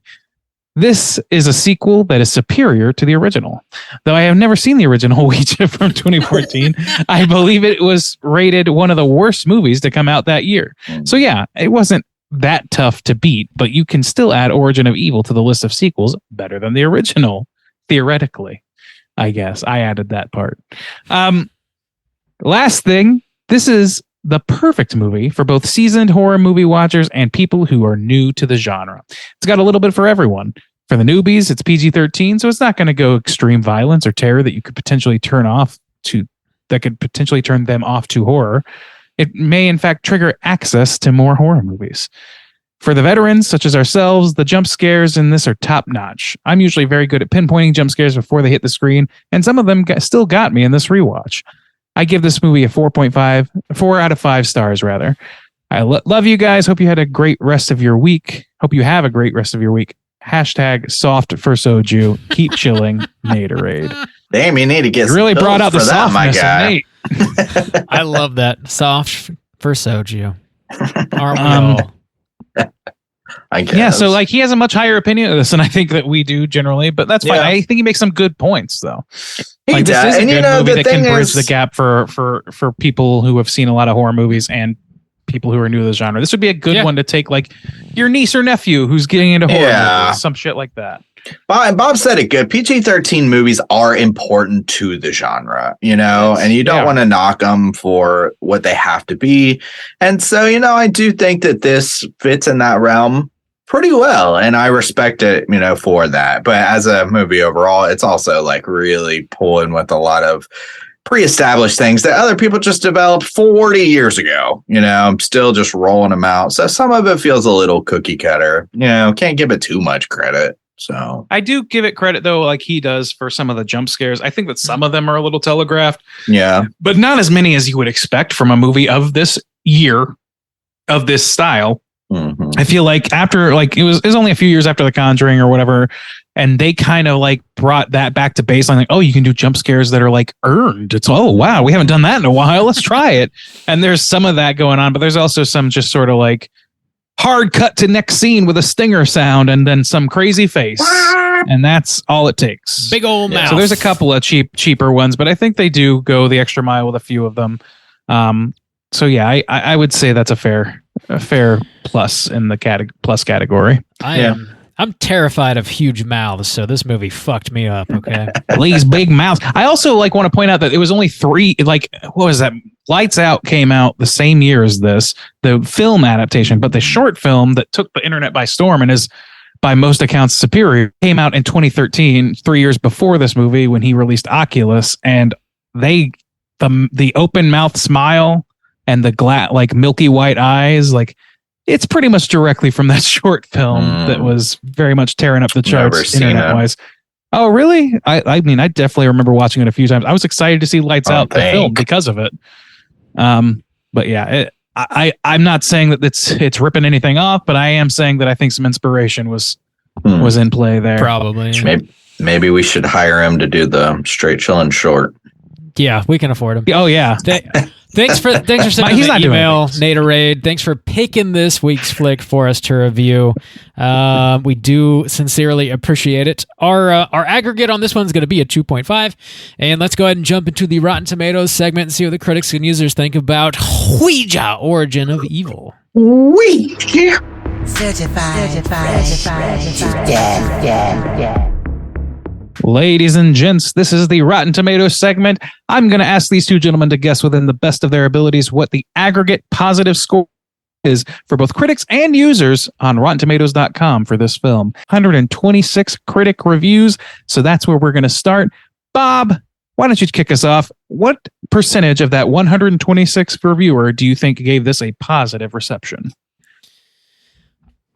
this is a sequel that is superior to the original. Though I have never seen the original Ouija from 2014, I believe it was rated one of the worst movies to come out that year. So yeah, it wasn't that tough to beat, but you can still add Origin of Evil to the list of sequels better than the original, theoretically. I guess I added that part. Last thing, this is the perfect movie for both seasoned horror movie watchers and people who are new to the genre. It's got a little bit for everyone. For the newbies, it's PG-13, so it's not going to go extreme violence or terror that could potentially turn them off to horror. It may, in fact, trigger access to more horror movies. For the veterans, such as ourselves, the jump scares in this are top-notch. I'm usually very good at pinpointing jump scares before they hit the screen, and some of them still got me in this rewatch. I give this movie a 4 out of 5 stars, rather. I love you guys. Hope you had a great rest of your week. Hope you have a great rest of your week. Hashtag soft for Soju. Keep chilling, Naderade. Damn, you need to get really brought out the that, softness of Nate. I love that. Soft for Soju. Aren't we all? I guess. Yeah, so like he has a much higher opinion of this than I think that we do generally, but that's fine. I think he makes some good points, though. He this does. is a And good you know, movie the that thing can bridge is, the gap for people who have seen a lot of horror movies and people who are new to the genre. This would be a good one to take, like your niece or nephew who's getting into horror movies, some shit like that. Bob said it good. PG-13 movies are important to the genre, you know, and you don't want to knock them for what they have to be. And so, you know, I do think that this fits in that realm pretty well, and I respect it, you know, for that. But as a movie overall, it's also like really pulling with a lot of pre-established things that other people just developed 40 years ago. You know, I'm still just rolling them out. So some of it feels a little cookie cutter. You know, can't give it too much credit. So I do give it credit, though, like he does for some of the jump scares. I think that some of them are a little telegraphed. Yeah. But not as many as you would expect from a movie of this year, of this style. Mm-hmm. I feel like after, like, it was only a few years after The Conjuring or whatever, and they kind of like brought that back to baseline. Like, oh, you can do jump scares that are like earned. It's, oh, wow, we haven't done that in a while. Let's try it. And there's some of that going on, but there's also some just sort of like hard cut to next scene with a stinger sound and then some crazy face. And that's all it takes. Big old mouth. So there's a couple of cheaper ones, but I think they do go the extra mile with a few of them. So yeah, I would say that's a fair plus in the plus category. I'm terrified of huge mouths, so this movie fucked me up. Okay, these big mouths. I also like want to point out that it was only 3. Like, what was that? Lights Out came out the same year as this, the film adaptation, but the short film that took the internet by storm and is by most accounts superior came out in 2013, 3 years before this movie when he released Oculus, and the open mouth smile and the like milky white eyes, like it's pretty much directly from that short film that was very much tearing up the charts internet wise. Oh, really? I mean, I definitely remember watching it a few times. I was excited to see Lights Out, the film, because of it. But yeah, I'm not saying that it's ripping anything off, but I am saying that I think some inspiration was in play there. Probably. Maybe we should hire him to do the Straight Chillin' short. Yeah, we can afford him. Oh yeah. Thanks for sending the email, Naderade. Thanks for picking this week's flick for us to review. We do sincerely appreciate it. Our aggregate on this one is going to be a 2.5. And let's go ahead and jump into the Rotten Tomatoes segment and see what the critics and users think about Ouija, Origin of Evil. Ouija. Certified fresh to death. Ladies and gents, this is the Rotten Tomatoes segment. I'm going to ask these two gentlemen to guess within the best of their abilities what the aggregate positive score is for both critics and users on RottenTomatoes.com for this film. 126 critic reviews, so that's where we're going to start. Bob, why don't you kick us off? What percentage of that 126 reviewer do you think gave this a positive reception?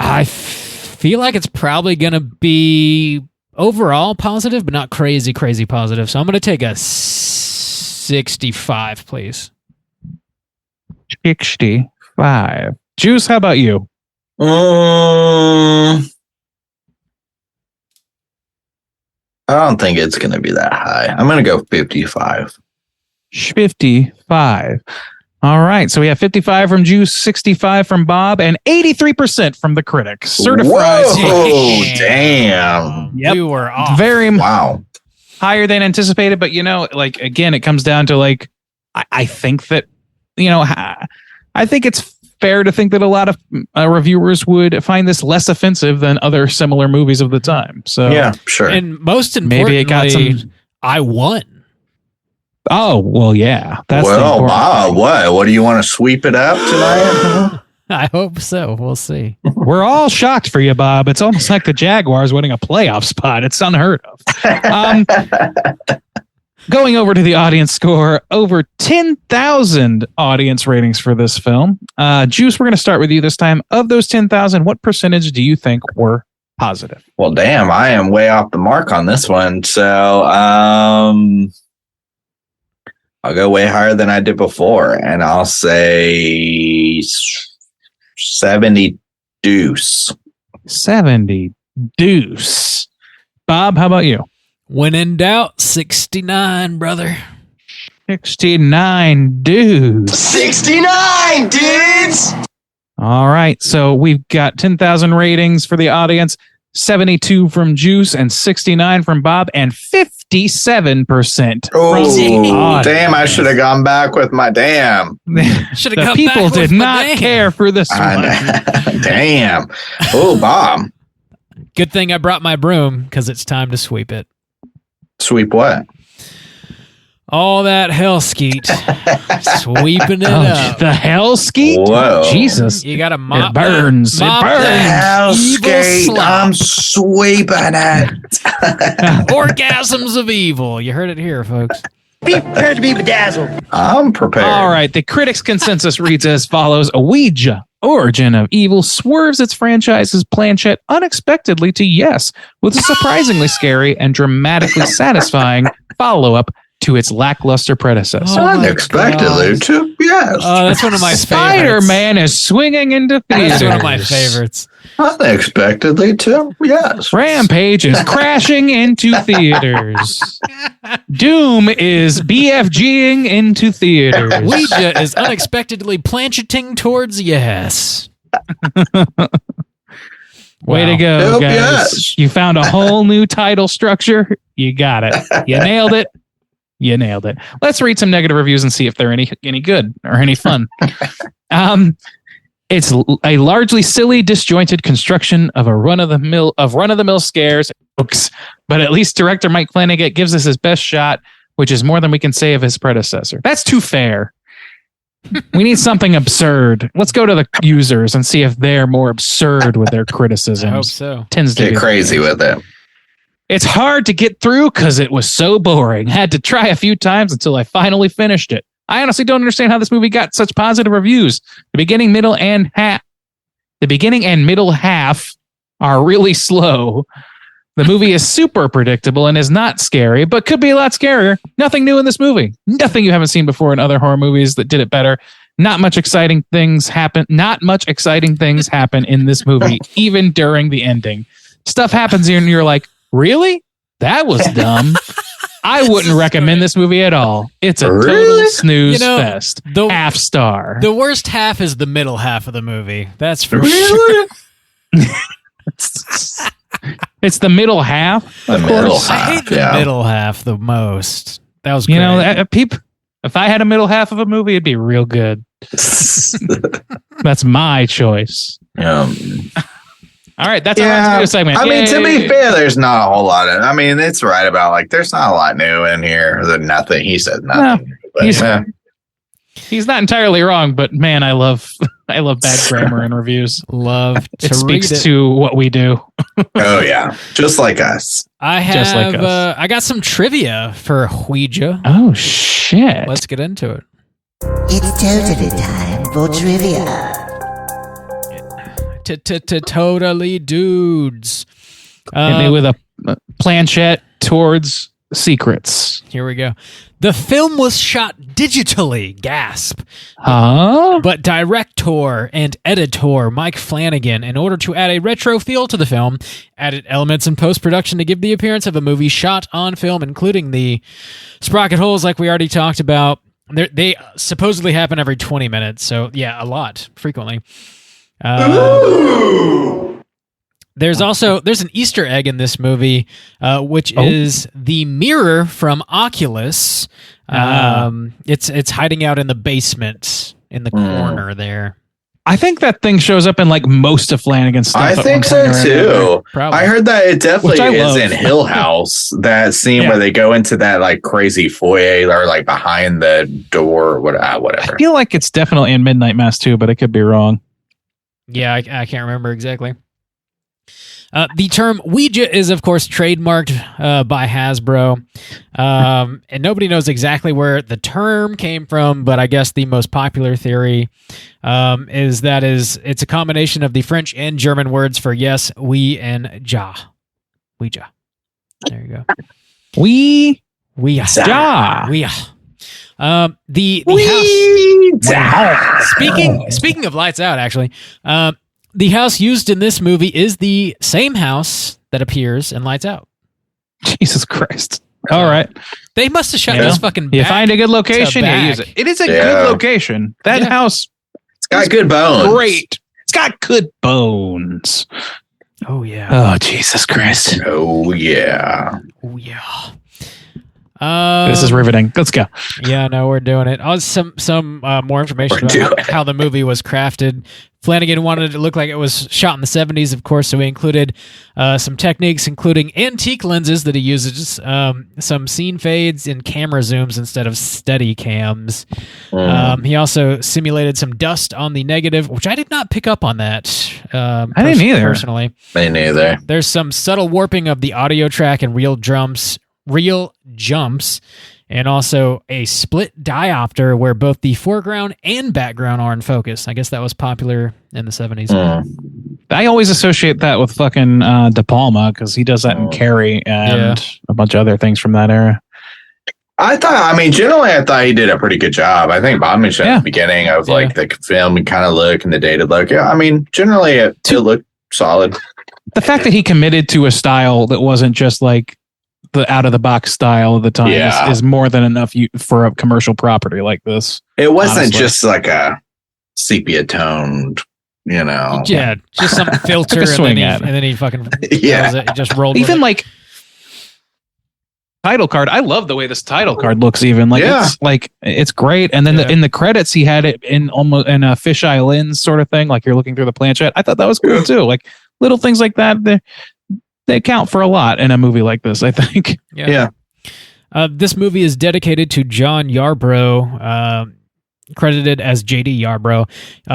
I feel like it's probably going to be overall positive, but not crazy positive. So I'm going to take a 65, please. 65. Juice, how about you? I don't think it's going to be that high. I'm going to go 55. 55. All right. So we have 55 from Juice, 65 from Bob, and 83% from the critics. Certified. Whoa, damn. Yep. We were off. Very Wow. higher than anticipated, but again, it comes down to I think that, I think it's fair to think that a lot of reviewers would find this less offensive than other similar movies of the time. So Yeah, sure. And most importantly, maybe it got some. I won. Oh, well, yeah. That's the well, important Bob, thing. what do you want to sweep it up tonight? I hope so. We'll see. We're all shocked for you, Bob. It's almost like the Jaguars winning a playoff spot. It's unheard of. Going over to the audience score, over 10,000 audience ratings for this film. Juice, we're going to start with you this time. Of those 10,000, what percentage do you think were positive? Well, damn, I am way off the mark on this one. So, I'll go way higher than I did before, and I'll say 70 deuce. 70 deuce. Bob, how about you? When in doubt, 69, brother. 69 dudes. 69 dudes! All right. So we've got 10,000 ratings for the audience, 72 from Juice, and 69 from Bob, and 57% Oh, from the audience. damn, I should have gone back with my damn. Should have The come people back with did my not damn. care for this one. Damn. Oh, Bob. Good thing I brought my broom because it's time to sweep it. Sweep what? All that hell skeet. Sweeping it Oh, up. the hell skeet? Whoa. Jesus. You got to mop It burns. Mop It burns. that evil Hellskate, slop. I'm sweeping it. Orgasms of evil. You heard it here, folks. Be prepared to be bedazzled. I'm prepared. All right. The critics' consensus reads as follows. Ouija, Origin of Evil, swerves its franchise's planchette unexpectedly to yes, with a surprisingly scary and dramatically satisfying follow-up to its lackluster predecessor. Oh my Unexpectedly, God. too. Yes. Oh, that's one of my favorites. Spider-Man is swinging into theaters. That's one of my favorites. Unexpectedly, too. Yes. Rampage is crashing into theaters. Doom is BFGing into theaters. Ouija is unexpectedly planchetting towards yes. Way to Wow. go, Nope, guys. yes. You found a whole new title structure. You got it. You nailed it. You nailed it. Let's read some negative reviews and see if they're any good or any fun. It's a largely silly, disjointed construction of run-of-the-mill scares, but at least director Mike Flanagan gives us his best shot, which is more than we can say of his predecessor. That's too fair. We need something absurd. Let's go to the users and see if they're more absurd with their criticisms. I hope so. Tends to Get be crazy with it. It's hard to get through because it was so boring. Had to try a few times until I finally finished it. I honestly don't understand how this movie got such positive reviews. The beginning, middle, and middle half are really slow. The movie is super predictable and is not scary, but could be a lot scarier. Nothing new in this movie. Nothing you haven't seen before in other horror movies that did it better. Not much exciting things happen in this movie, even during the ending. Stuff happens here and you're like, really? That was dumb. I wouldn't recommend this movie at all. It's a total snooze fest. Half star. The worst half is the middle half of the movie. That's for sure. Really? It's the middle half. The of middle course. half. I hate the yeah. middle half the most. That was great. If I had a middle half of a movie, it'd be real good. That's my choice. All right, that's our Tomato segment. I mean, to be fair, there's not a whole lot of. I mean, it's right about like there's not a lot new in here. There's nothing. He said nothing. No, he's not entirely wrong, but man, I love bad grammar in reviews. Love to it speaks read it. to what we do. Oh yeah, just like us. I have. Just like us. I got some trivia for Ouija. Oh shit! Let's get into it. It's totally time for trivia. Totally dudes. Hit me with a planchette towards secrets. Here we go. The film was shot digitally. Gasp. Huh? But director and editor Mike Flanagan, in order to add a retro feel to the film, added elements in post-production to give the appearance of a movie shot on film, including the sprocket holes like we already talked about. They supposedly happen every 20 minutes. So yeah, a lot, frequently. There's an Easter egg in this movie, which is the mirror from Oculus. It's hiding out in the basement in the corner there. I think that thing shows up in like most of Flanagan's stuff. I think so too. Probably. I heard that it definitely is love. in Hill House. That scene where they go into that like crazy foyer or like behind the door or whatever. I feel like it's definitely in Midnight Mass too, but I could be wrong. Yeah, I can't remember exactly. The term Ouija is, of course, trademarked by Hasbro. And nobody knows exactly where the term came from, but I guess the most popular theory is it's a combination of the French and German words for yes, we, and ja. Ouija. There you go. Ouija. The house. Speaking of lights out, actually, the house used in this movie is the same house that appears in Lights Out. Jesus Christ! All right, they must have shot this fucking. You find a good location, you use it. It is a good location. That house, it's got good bones. Great. It's got good bones. Oh yeah. Oh Jesus Christ. Oh yeah. Oh yeah. This is riveting. Let's go. Yeah, no, we're doing it. Some more information about how the movie was crafted. Flanagan wanted it to look like it was shot in the 70s, of course, so he included some techniques, including antique lenses that he uses, some scene fades and camera zooms instead of steady cams. He also simulated some dust on the negative, which I did not pick up on that. I didn't either. Personally. Me neither. There's some subtle warping of the audio track and real jumps, and also a split diopter where both the foreground and background are in focus. I guess that was popular in the 70s. I always associate that with fucking De Palma because he does that in Carrie and a bunch of other things from that era. Generally, I thought he did a pretty good job. I think Bob mentioned at the beginning of like the film and kind of look and the dated look. Yeah, I mean, generally it looked solid. The fact that he committed to a style that wasn't just like the out of the box style of the time is more than enough for a commercial property like this. It wasn't just like a sepia toned, just some filter and then he fucking it, just rolled. Even like title card, I love the way this title card looks. Even like it's great. And then in the credits, he had it in almost in a fisheye lens sort of thing, like you're looking through the planchette. I thought that was cool too. Like little things like that. They count for a lot in a movie like this, I think. This movie is dedicated to John Yarbrough, credited as J.D. Yarbrough.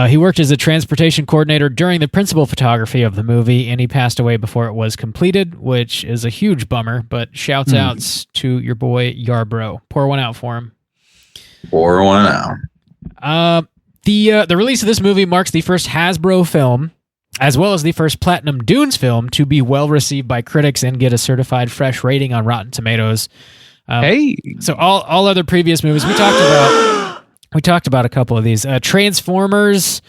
He worked as a transportation coordinator during the principal photography of the movie, and he passed away before it was completed, which is a huge bummer, but shouts outs to your boy Yarbrough. Pour one out for him. Pour one out. The release of this movie marks the first Hasbro film, as well as the first Platinum Dunes film, to be well received by critics and get a certified fresh rating on Rotten Tomatoes. So all other previous movies we talked about a couple of these. Transformers,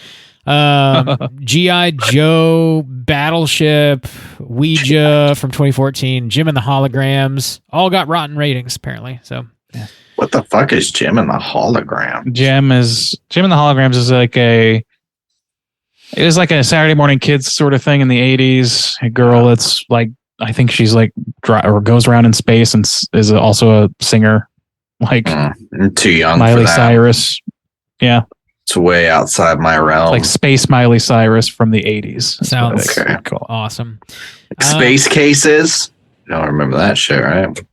G.I. Joe, Battleship, Ouija from 2014, Jim and the Holograms, all got rotten ratings apparently. So what the fuck is Jim and the Hologram? Jim and the Holograms is like it was like a Saturday Morning Kids sort of thing in the 80s. A girl that's like, I think she's like, or goes around in space and is also a singer, like too young Miley for that. Cyrus. Yeah. It's way outside my realm. Like Space Miley Cyrus from the 80s. Sounds cool. Awesome. Space Cases. You don't remember that shit, right?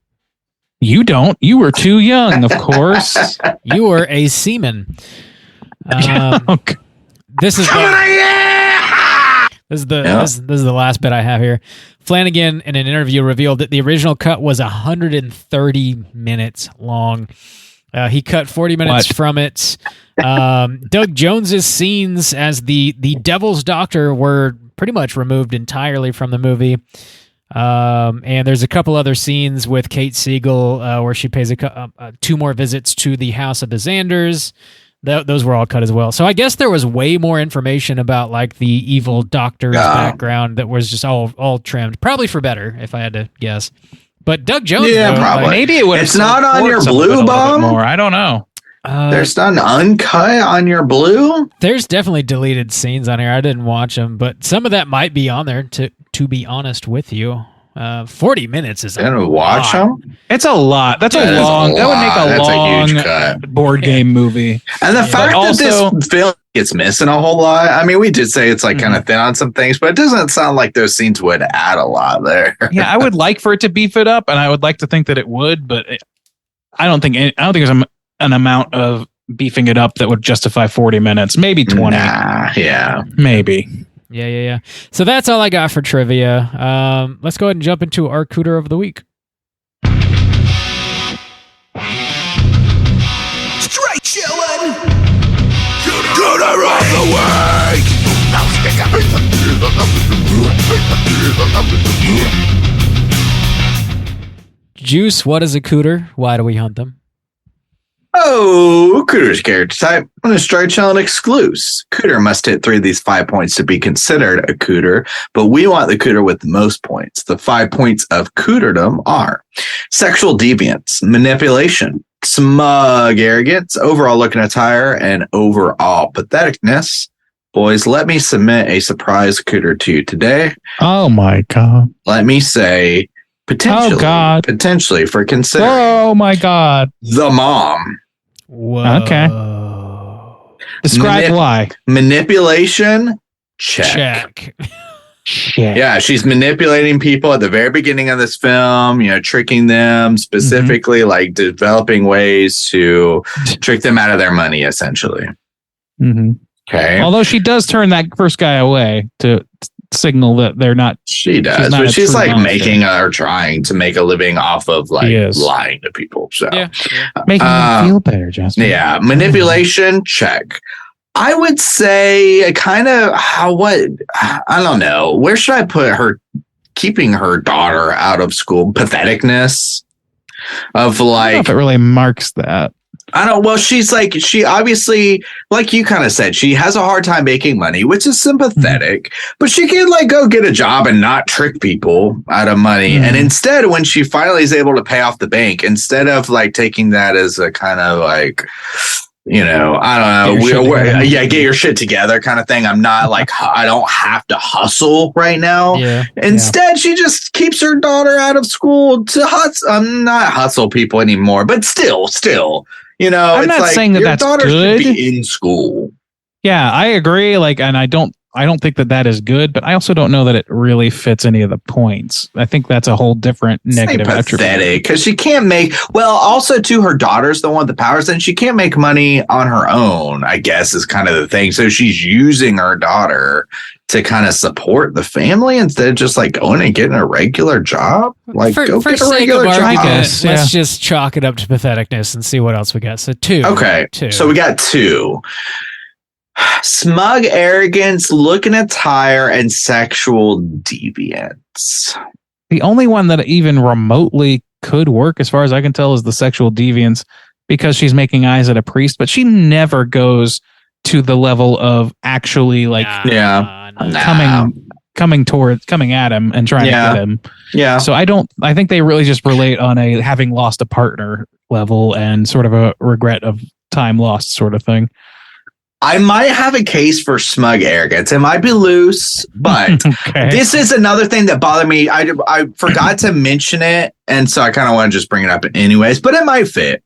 You don't. You were too young, of course. You were a seaman. Okay. This is the last bit I have here. Flanagan, in an interview, revealed that the original cut was 130 minutes long. He cut 40 minutes from it. Doug Jones's scenes as the Devil's Doctor were pretty much removed entirely from the movie. And there's a couple other scenes with Kate Siegel where she pays 2 more visits to the house of the Xanders. Those were all cut as well. So I guess there was way more information about like the evil doctor's background that was just all trimmed. Probably for better, if I had to guess. But Doug Jones, yeah, probably. Maybe it would. It's not on your blue bomb. More. I don't know. There's not an uncut on your blue. There's definitely deleted scenes on here. I didn't watch them, but some of that might be on there. To be honest with you, 40 minutes is. Didn't watch them. It's a lot. That would make a huge cut. board game movie. And the fact that this film gets missing a whole lot. I mean, we did say it's like kind of thin on some things, but it doesn't sound like those scenes would add a lot there. Yeah, I would like for it to beef it up, and I would like to think that it would, but I don't think there's an amount of beefing it up that would justify 40 minutes, maybe 20. Yeah, maybe. Yeah. So that's all I got for trivia. Let's go ahead and jump into our Cooter of the week. Straight chillin'. Cooter of the week. Juice, what is a Cooter? Why do we hunt them? Oh, Cooter's character type. On a straight chillin' exclusive. Cooter must hit 3 of these 5 points to be considered a Cooter, but we want the Cooter with the most points. The 5 points of Cooterdom are sexual deviance, manipulation, smug arrogance, overall looking attire, and overall patheticness. Boys, let me submit a surprise Cooter to you today. Oh my God. Let me say potentially for considering. Oh my God. The mom. Whoa. Okay. Describe why. Manipulation. Check. Shit. Yeah, she's manipulating people at the very beginning of this film, tricking them, specifically like developing ways to trick them out of their money, essentially. Mm-hmm. Okay. Although she does turn that first guy away to signal that they're not. She does, but she's like making or trying to make a living off of like lying to people. So making them feel better, Justin. Yeah, manipulation, check. I would say kind of I don't know. Where should I put her? Keeping her daughter out of school, patheticness of like. I don't know if it really marks that. I don't. Well, she obviously, like you kind of said, she has a hard time making money, which is sympathetic, but she can like go get a job and not trick people out of money. And instead, when she finally is able to pay off the bank, instead of like taking that as a kind of like, I don't know, get your shit together kind of thing. I'm not like, I don't have to hustle right now. Yeah. Instead, she just keeps her daughter out of school to hustle. I'm not hustle people anymore, but still. I'm not saying that your that's daughter good. should be in school. Yeah, I agree. Like, and I don't think that is good, but I also don't know that it really fits any of the points. I think that's a whole different negative attribute. Because she can't also too, her daughter's the one with the powers, and she can't make money on her own, I guess, is kind of the thing. So she's using her daughter to kind of support the family instead of just like going and getting a regular job. Like, go get a regular job. Let's just chalk it up to patheticness and see what else we got. So 2. Okay. 2. So we got 2. Smug arrogance, looking attire, and sexual deviance. The only one that even remotely could work, as far as I can tell, is the sexual deviance, because she's making eyes at a priest, but she never goes to the level of actually like coming at him and trying to get him. Yeah. So I think they really just relate on a having lost a partner level and sort of a regret of time lost sort of thing. I might have a case for smug arrogance. It might be loose, but This is another thing that bothered me. I forgot to mention it, and so I kind of want to just bring it up anyways, but it might fit.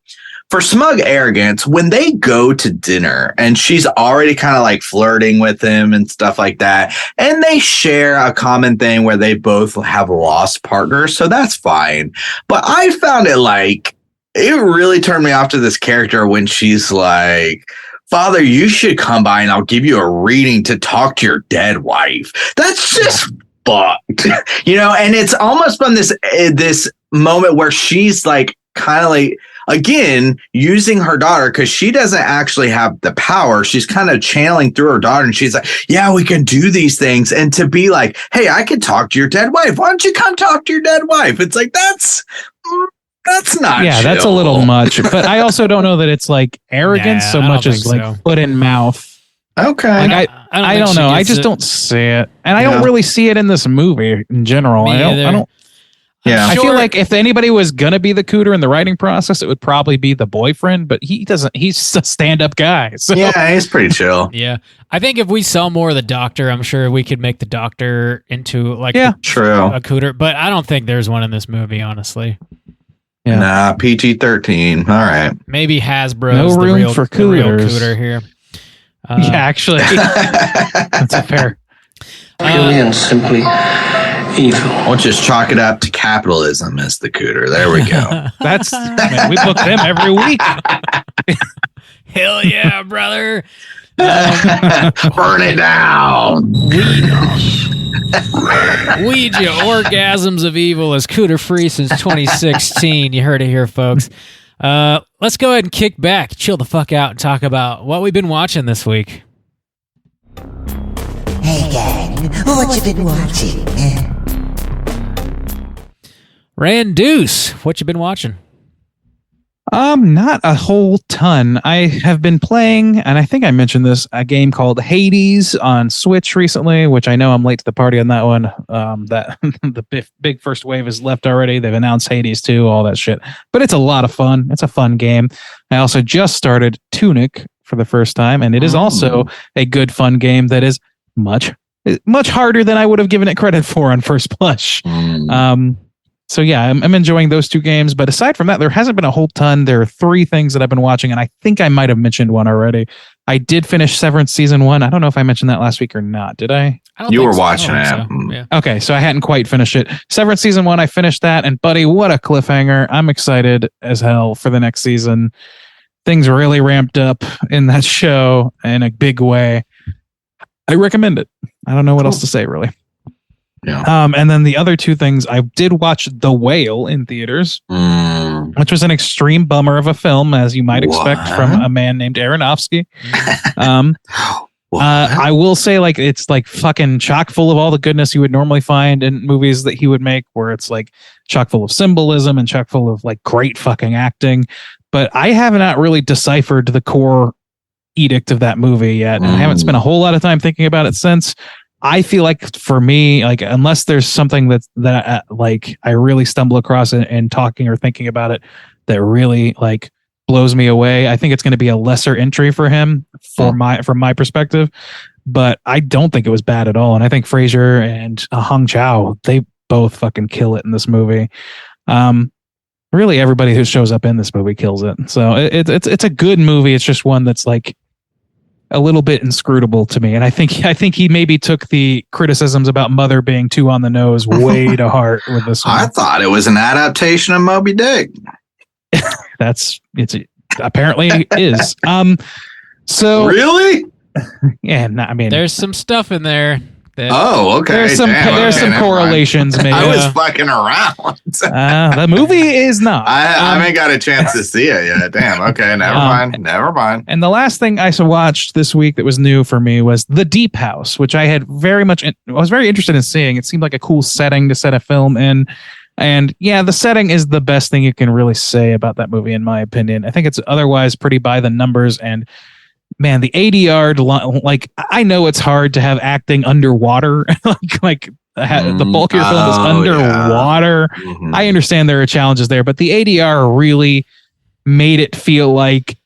for smug arrogance, when they go to dinner and she's already kind of like flirting with him and stuff like that, and they share a common thing where they both have lost partners, so that's fine. But I found it like, it really turned me off to this character when she's like, Father, you should come by and I'll give you a reading to talk to your dead wife. That's just fucked, and it's almost from this moment where she's like, kind of like, again, using her daughter, because she doesn't actually have the power. She's kind of channeling through her daughter, and she's like, yeah, we can do these things. And to be like, hey, I can talk to your dead wife. Why don't you come talk to your dead wife? It's like, that's not chill. That's a little much. But I also don't know that it's like arrogance so much as like foot in mouth. Okay. Like I don't know. I just don't see it. And I don't really see it in this movie in general. I don't. Yeah. I feel like if anybody was going to be the Cooter in the writing process, it would probably be the boyfriend, but he doesn't. He's a stand-up guy. So. Yeah, he's pretty chill. Yeah. I think if we saw more of the Doctor, I'm sure we could make the Doctor into like true. A Cooter, but I don't think there's one in this movie, honestly. Yeah. Nah, PG-13. All right. Maybe Hasbro's no room the real, for the real Cooters. Cooter here. Yeah, actually. That's fair. Purely and simply evil. I'll just chalk it up to capitalism as the Cooter. There we go. We book them every week. Hell yeah, brother. Burn it down. Ouija, Orgasms of Evil is Cooter free since 2016. You heard it here, folks. Let's go ahead and kick back, chill the fuck out, and talk about what we've been watching this week. Hey gang, what you been watching? Randoose, what you been watching? Not a whole ton. I have been playing, and I think I mentioned this, a game called Hades on Switch recently, which I know I'm late to the party on that one. That the big first wave is left already. They've announced Hades 2, all that shit. But it's a lot of fun. It's a fun game. I also just started Tunic for the first time, and it is also a good fun game that is much harder than I would have given it credit for on first blush. So yeah, I'm enjoying those two games. But aside from that, there hasn't been a whole ton. There are 3 things that I've been watching, and I think I might have mentioned one already. I did finish Severance Season 1. I don't know if I mentioned that last week or not. Did I? You were watching it. So. Yeah. Okay, so I hadn't quite finished it. Severance Season 1, I finished that, and buddy, what a cliffhanger. I'm excited as hell for the next season. Things really ramped up in that show in a big way. I recommend it. I don't know what else to say, really. Yeah. And then the other 2 things, I did watch The Whale in theaters, which was an extreme bummer of a film, as you might expect from a man named Aronofsky. I will say, like, it's like fucking chock full of all the goodness you would normally find in movies that he would make, where it's like chock full of symbolism and chock full of like great fucking acting. But I have not really deciphered the core edict of that movie yet, and I haven't spent a whole lot of time thinking about it since. I feel like for me, like, unless there's something that like I really stumble across in talking or thinking about it that really like blows me away, I think it's going to be a lesser entry for him from my perspective. But I don't think it was bad at all, and I think Fraser and Hong Chow, they both fucking kill it in this movie. Really, everybody who shows up in this movie kills it. So it's a good movie. It's just one that's like a little bit inscrutable to me, and I think he maybe took the criticisms about Mother being too on the nose way to heart with this one. I thought it was an adaptation of Moby Dick. Apparently is. So really, yeah. I mean, there's some stuff in there. Okay. There's some correlations. Maybe I was fucking around. The movie is not. I haven't got a chance to see it yet. Damn. Okay. Never mind. And the last thing I watched this week that was new for me was The Deep House, which I was very interested in seeing. It seemed like a cool setting to set a film in. And yeah, the setting is the best thing you can really say about that movie, in my opinion. I think it's otherwise pretty by the numbers, and man, the ADR, like, I know it's hard to have acting underwater. The bulk of your film is underwater. Yeah. Mm-hmm. I understand there are challenges there, but the ADR really made it feel like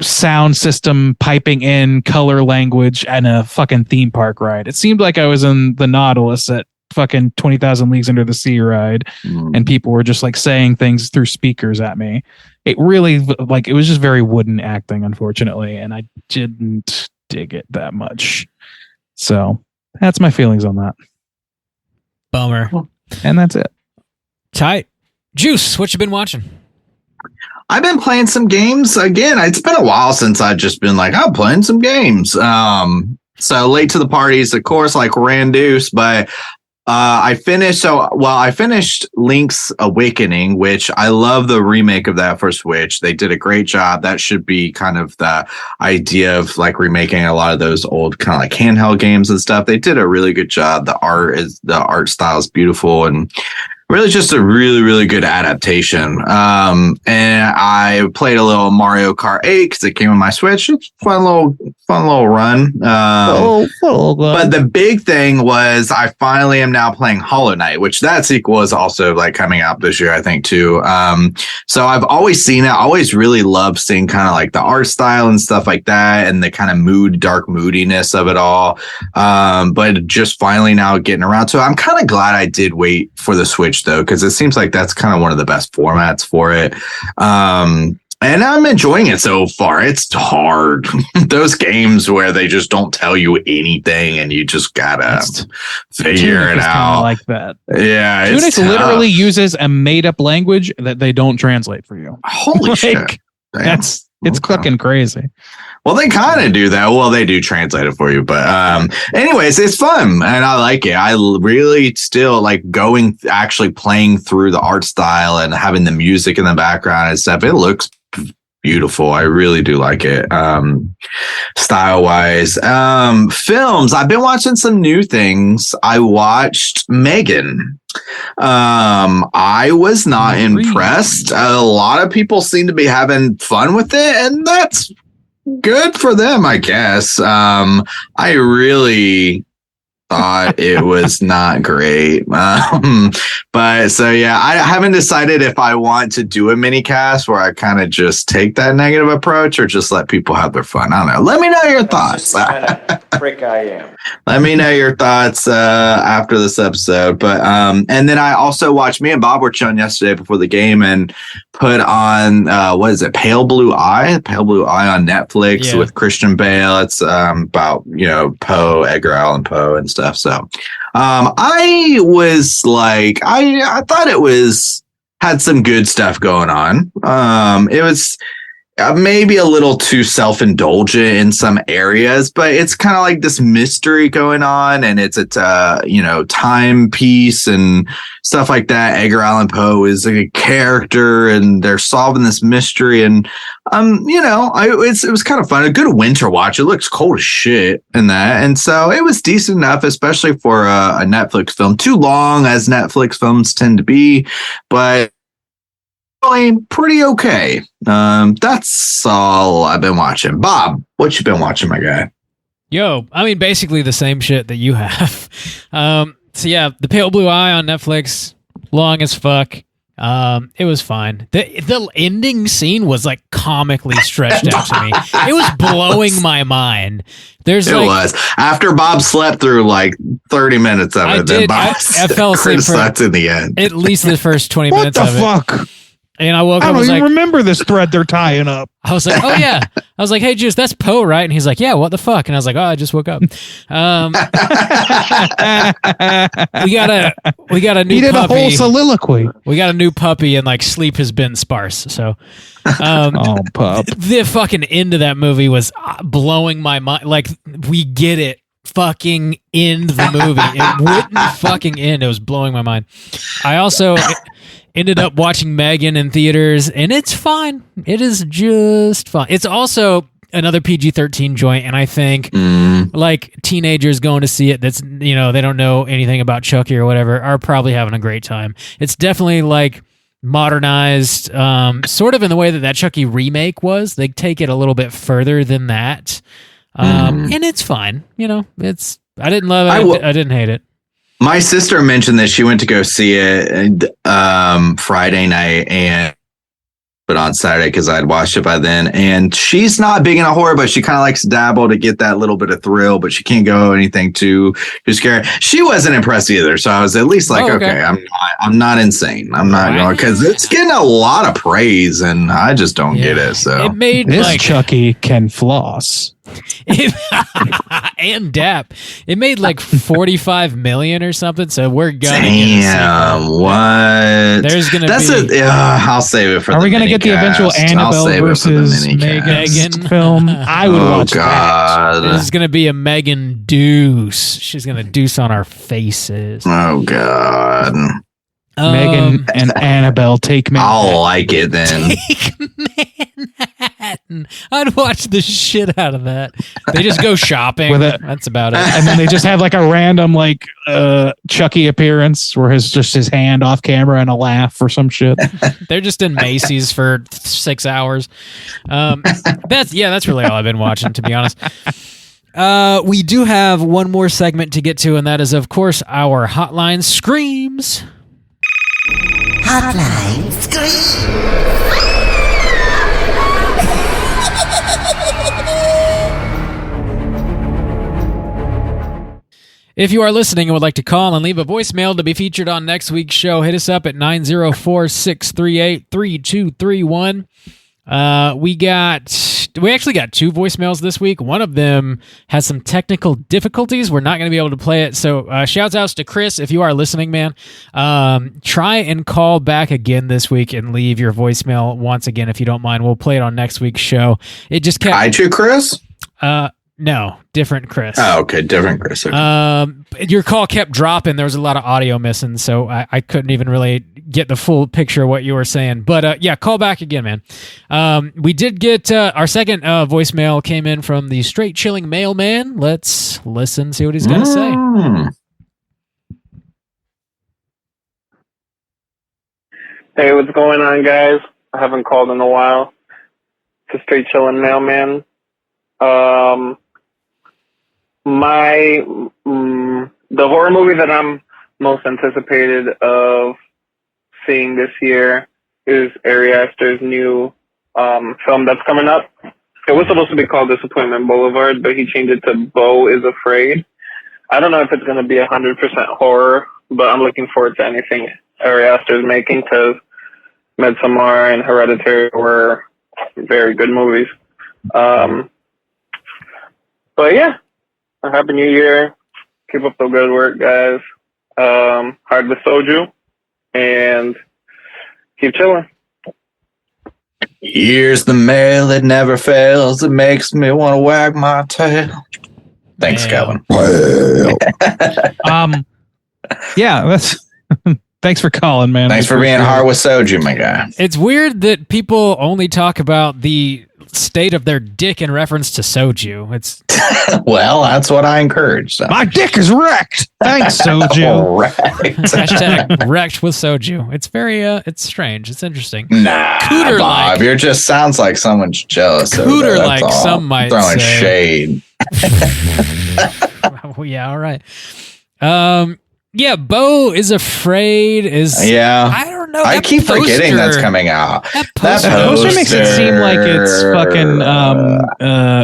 sound system piping in color language and a fucking theme park ride. It seemed like I was in the Nautilus at fucking 20,000 Leagues Under the Sea ride, and people were just like saying things through speakers at me. It really like it was just very wooden acting, unfortunately, and I didn't dig it that much. So that's my feelings on that. Bummer. And that's it. Tight. Juice, what you been watching? I've been playing some games again. It's been a while since I've just been like, I'm playing some games. So late to the parties, of course, like Randuce, but I finished Link's Awakening, which I love the remake of that for Switch. They did a great job. That should be kind of the idea of like remaking a lot of those old kind of like handheld games and stuff. They did a really good job. The art style is beautiful and really just a really, really good adaptation. And I played a little Mario Kart 8 because it came on my Switch. It's a fun little run. But the big thing was I finally am now playing Hollow Knight, which that sequel is also like coming out this year, I think, too. So I've always seen it. I always really loved seeing kind of like the art style and stuff like that and the kind of dark moodiness of it all. But just finally now getting around to it. I'm kind of glad I did wait for the Switch, though, because it seems like that's kind of one of the best formats for it. And I'm enjoying it so far. It's hard. Those games where they just don't tell you anything and you just gotta figure it out. Like that. Yeah. Tunic literally uses a made up language that they don't translate for you. Holy shit. It's fucking crazy. Well, they kind of do that. Well, they do translate it for you. But anyways, it's fun and I like it. I really still like actually playing through the art style and having the music in the background and stuff. It looks beautiful. I really do like it. Style wise. Films. I've been watching some new things. I watched Megan. I was not impressed. A lot of people seem to be having fun with it, and that's good for them, I guess. I really thought it was not great. But so, yeah, I haven't decided if I want to do a mini cast where I kind of just take that negative approach or just let people have their fun. I don't know. Let me know your thoughts. Prick I am. Let me know your thoughts after this episode. But and then I also watched, me and Bob were chilling yesterday before the game and put on what is it? Pale Blue Eye on Netflix with Christian Bale. It's about Poe, Edgar Allan Poe and stuff. So I was like, I thought it had some good stuff going on. It was maybe a little too self-indulgent in some areas, but it's kind of like this mystery going on, and it's a timepiece and stuff like that. Edgar Allan Poe is a character, and they're solving this mystery, and it was kind of fun. A good winter watch. It looks cold as shit in that, and so it was decent enough, especially for a Netflix film. Too long, as Netflix films tend to be, but pretty okay. That's all I've been watching. Bob, what you been watching, my guy? Yo, I mean, basically the same shit that you have. So yeah, The Pale Blue Eye on Netflix, long as fuck. It was fine. The ending scene was like comically stretched out to me. It was blowing my mind. It was after Bob slept through like 30 minutes of it. Then Bob I fell asleep in the end. At least the first 20 minutes of it. What the fuck? And I woke up. I don't even remember this thread they're tying up. I was like, oh yeah. I was like, hey, Juice, that's Poe, right? And he's like, yeah, what the fuck? And I was like, oh, I just woke up. We got a new puppy. He did a whole soliloquy. We got a new puppy, and like sleep has been sparse. So, pup. The fucking end of that movie was blowing my mind. Like, we get it. Fucking end the movie. It wouldn't fucking end. It was blowing my mind. I also ended up watching Megan in theaters, and it's fine. It is just fine. It's also another PG-13 joint, and I think like teenagers going to see it that's, they don't know anything about Chucky or whatever, are probably having a great time. It's definitely like modernized, sort of in the way that Chucky remake was. They take it a little bit further than that. And it's fine. I didn't love it. I didn't hate it. My sister mentioned that she went to go see it Friday night, and but on Saturday because I'd watched it by then. And she's not big into horror, but she kind of likes to dabble to get that little bit of thrill, but she can't go anything too scary. She wasn't impressed either. So I was at least like, okay, I'm not insane. I'm not going because it's getting a lot of praise and I just don't get it. So it made this Chucky can floss. And Dap. It made like 45 million or something, so we're gonna Damn, what? There's gonna I'll save it for Are we gonna get the eventual Annabelle versus Megan film? I would watch that. This is gonna be a Megan deuce. She's gonna deuce on our faces. Oh God. Megan and Annabelle take Manhattan. I'll like it then. Take Manhattan. I'd watch the shit out of that. They just go shopping. That's about it. And then they just have like a random like Chucky appearance where his hand off camera and a laugh or some shit. They're just in Macy's for 6 hours. That's really all I've been watching, to be honest. We do have one more segment to get to, and that is, of course, our Hotline Screams. Hotline Scream. If you are listening and would like to call and leave a voicemail to be featured on next week's show, hit us up at 904-638-3231. We actually got 2 voicemails this week. One of them has some technical difficulties. We're not going to be able to play it. So shouts outs to Chris. If you are listening, man, try and call back again this week and leave your voicemail once again, if you don't mind. We'll play it on next week's show. It just kept... Hi to Chris? No, different Chris. Oh, okay. Different Chris. Okay. Your call kept dropping. There was a lot of audio missing, so I couldn't even really get the full picture of what you were saying. But yeah, call back again, man. We did get our second voicemail came in from the Straight Chilling Mailman. Let's listen, see what he's got to say. Hey, what's going on, guys? I haven't called in a while. It's a Straight Chilling Mailman. The horror movie that I'm most anticipated of seeing this year is Ari Aster's new film that's coming up. It was supposed to be called Disappointment Boulevard, but he changed it to Beau is Afraid. I don't know if it's going to be 100% horror, but I'm looking forward to anything Ari Aster's making because Midsommar and Hereditary were very good movies. But yeah, a happy new year. Keep up the good work, guys. Hard with soju and keep chilling. Here's the mail, it never fails. It makes me want to wag my tail. Thanks, Kevin. Yeah, that's thanks for calling, man. Thanks for being hard with soju, my guy. It's weird that people only talk about the state of their dick in reference to soju. It's well, that's what I encourage. So. My dick is wrecked. Thanks, soju. Hashtag wrecked with soju. It's very it's strange. It's interesting. Nah, Cooter Bob, you're just sounds like someone's jealous. Cooter like some might throwing say. Shade. Oh, yeah, all right. Yeah, Beau is Afraid is... Yeah. I don't know. I keep forgetting that's coming out. That poster makes it seem like it's fucking...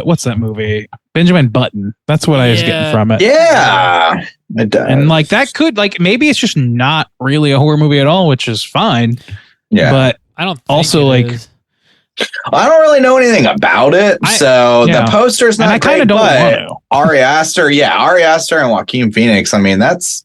what's that movie? Benjamin Button. That's what I was getting from it. Yeah. It does. And like that could... like maybe it's just not really a horror movie at all, which is fine. Yeah. But I don't think also like... is. I don't really know anything about it, so the poster's not and I kind of don't want to. Ari Aster and Joaquin Phoenix. I mean, that's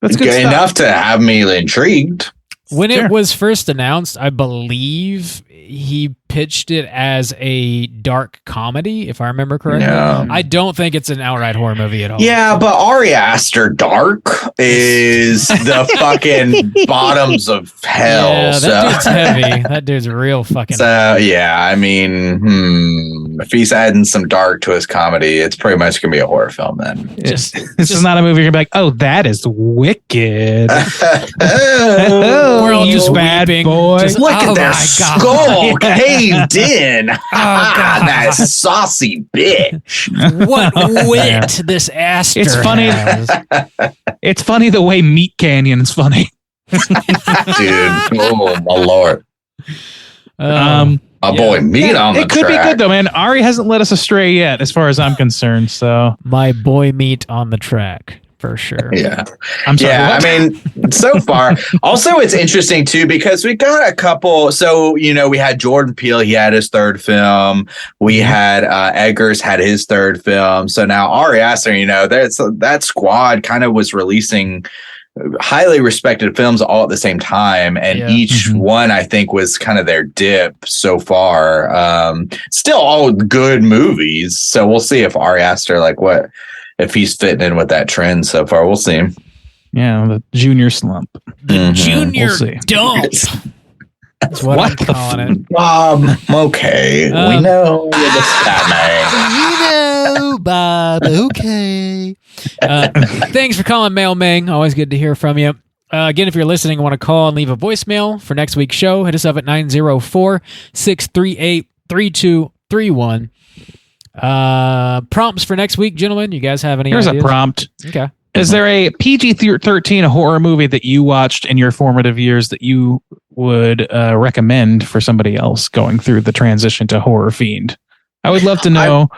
good enough to have me intrigued. When it was first announced, I believe he pitched it as a dark comedy, if I remember correctly. Yeah. I don't think it's an outright horror movie at all. Yeah, but Ari Aster dark is the fucking bottoms of hell. Yeah, that dude's heavy. That dude's real fucking heavy. Yeah, I mean, if he's adding some dark to his comedy, it's pretty much going to be a horror film then. This is not a movie you're going to be like, oh, that is wicked. We're all you just bad weeping. boy. Just, Look at that skull caved in. God. That saucy bitch. What wit this Aster It's funny. has. It's funny the way Meat Canyon's funny. Dude, oh my lord. Boy, meat on the It could be track. good though, man. Ari hasn't led us astray yet, as far as I'm concerned. So My boy meat on the track for sure. Yeah. I'm sorry. Yeah, what? I mean, so far. Also, it's interesting too because we got a couple. So, we had Jordan Peele. He had his third film. We had Eggers had his third film. So now Ari Aster, that squad kind of was releasing highly respected films all at the same time, and each one I think was kind of their dip so far. Still all good movies, so we'll see if Ari Aster if he's fitting in with that trend so far. We'll see. Yeah, the junior slump. The junior We'll see. dump. That's what I'm calling it. Okay, we know you're the stat man. Bob. Okay. Thanks for calling Mail Ming. Always good to hear from you. Again, if you're listening and want to call and leave a voicemail for next week's show, hit us up at 904-638-3231. Prompts for next week, gentlemen. You guys have any Here's ideas? a prompt. Okay. Is there a PG-13 horror movie that you watched in your formative years that you would recommend for somebody else going through the transition to horror fiend? I would love to know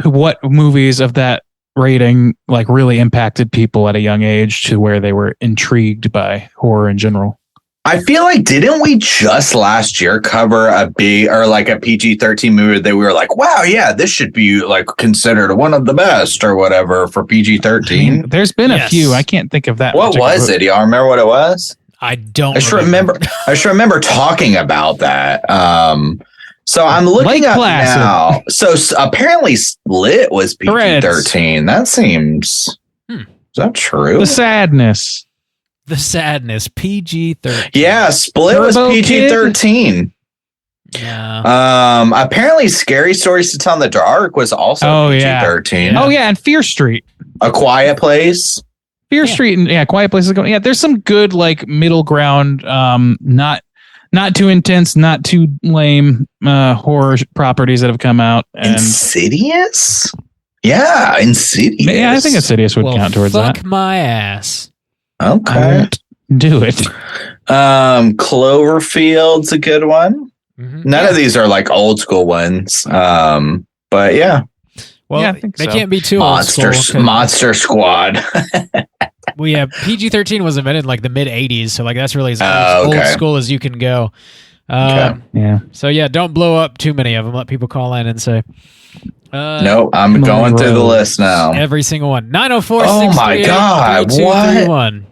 what movies of that rating really impacted people at a young age to where they were intrigued by horror in general. I feel like, didn't we just last year cover a PG-13 movie that we were like, wow, yeah, this should be considered one of the best or whatever for PG-13? There's been a few. I can't think of that. What was it? Do y'all remember what it was? I don't. I just remember talking about that. So I'm looking up now. So apparently Split was PG-13. That seems. Is that true? The Sadness, PG-13. Yeah, Split was PG-13. Yeah. Apparently Scary Stories to Tell in the Dark was also PG-13. Yeah. Oh yeah, and Fear Street. A Quiet Place. Fear Street and Quiet Place is going. Yeah, there's some good middle ground, not too intense, not too lame horror properties that have come out. And Insidious? Yeah, Insidious. Yeah, I think Insidious would count towards that. Fuck my ass. Okay. I won't do it. Cloverfield's a good one. None of these are old school ones. But yeah. Well, yeah, I think they so. can't be too old school. Monster Squad. Well, yeah, PG-13 was invented in the mid 80s, so that's really as old school as you can go. Yeah. So yeah, don't blow up too many of them. Let people call in and say. No, I'm going through the list now. Every single one. 904. Oh my God! What?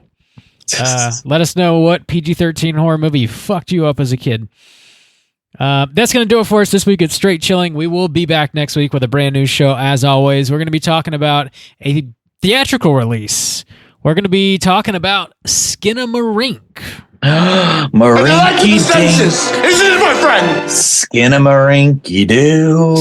Let us know what PG-13 horror movie fucked you up as a kid. That's going to do it for us this week at Straight Chilling. We will be back next week with a brand new show. As always, we're going to be talking about a theatrical release. We're going to be talking about Skinamarink. Marinky This is my friend. Skinamarink doo.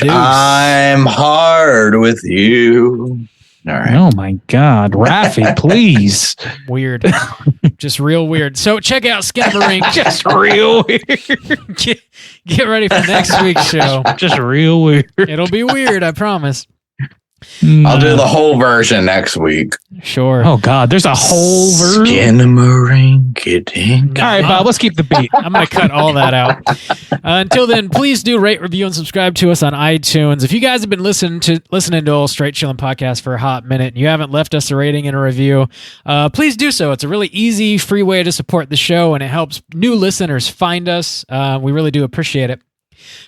I'm hard with you. All right. Oh my God, Rafi, please. Weird. Just real weird. So check out Skinamarink. Just real weird. Get ready for next week's show. Just real weird. It'll be weird, I promise. I'll do the whole version next week. Sure. Oh God, there's a whole version. Skinamarink. All right, Bob, let's keep the beat. I'm going to cut all that out. Until then, please do rate, review, and subscribe to us on iTunes. If you guys have been listening to Old Straight Chillin' Podcast for a hot minute and you haven't left us a rating and a review, please do so. It's a really easy, free way to support the show, and it helps new listeners find us. We really do appreciate it.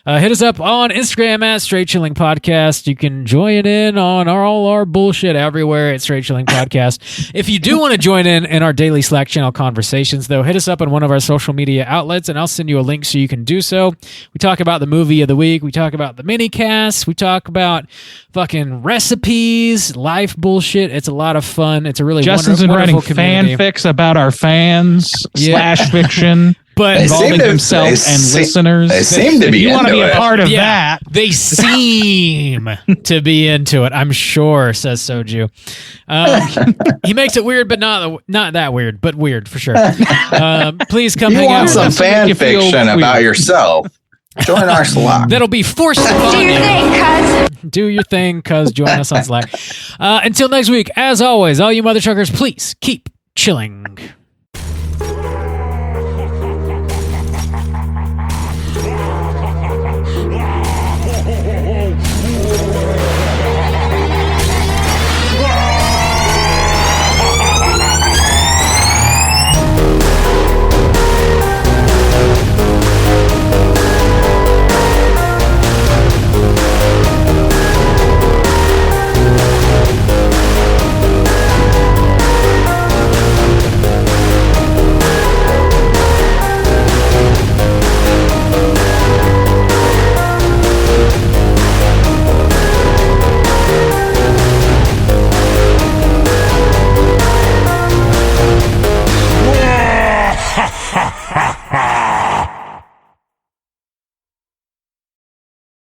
Hit us up on Instagram at Straight Chilling Podcast. You can join in on all our bullshit everywhere at Straight Chilling Podcast. If you do want to join in our daily Slack channel conversations, though, hit us up on one of our social media outlets, and I'll send you a link so you can do so. We talk about the movie of the week. We talk about the mini casts. We talk about fucking recipes, life bullshit. It's a lot of fun. It's a really Justin's been wonderful writing community. fanfics about our fans slash fiction. But involving himself and listeners. They seem to be. You want to be a part of that? They seem to be into it. I'm sure, says Soju. He makes it weird, but not that weird, but weird for sure. Please come hang out. You want some fan fiction about yourself? Join our Slack. That'll be forced upon you. Do your thing, cuz. Do your thing, cuz. Join us on Slack. Until next week, as always, all you mother truckers, please keep chilling.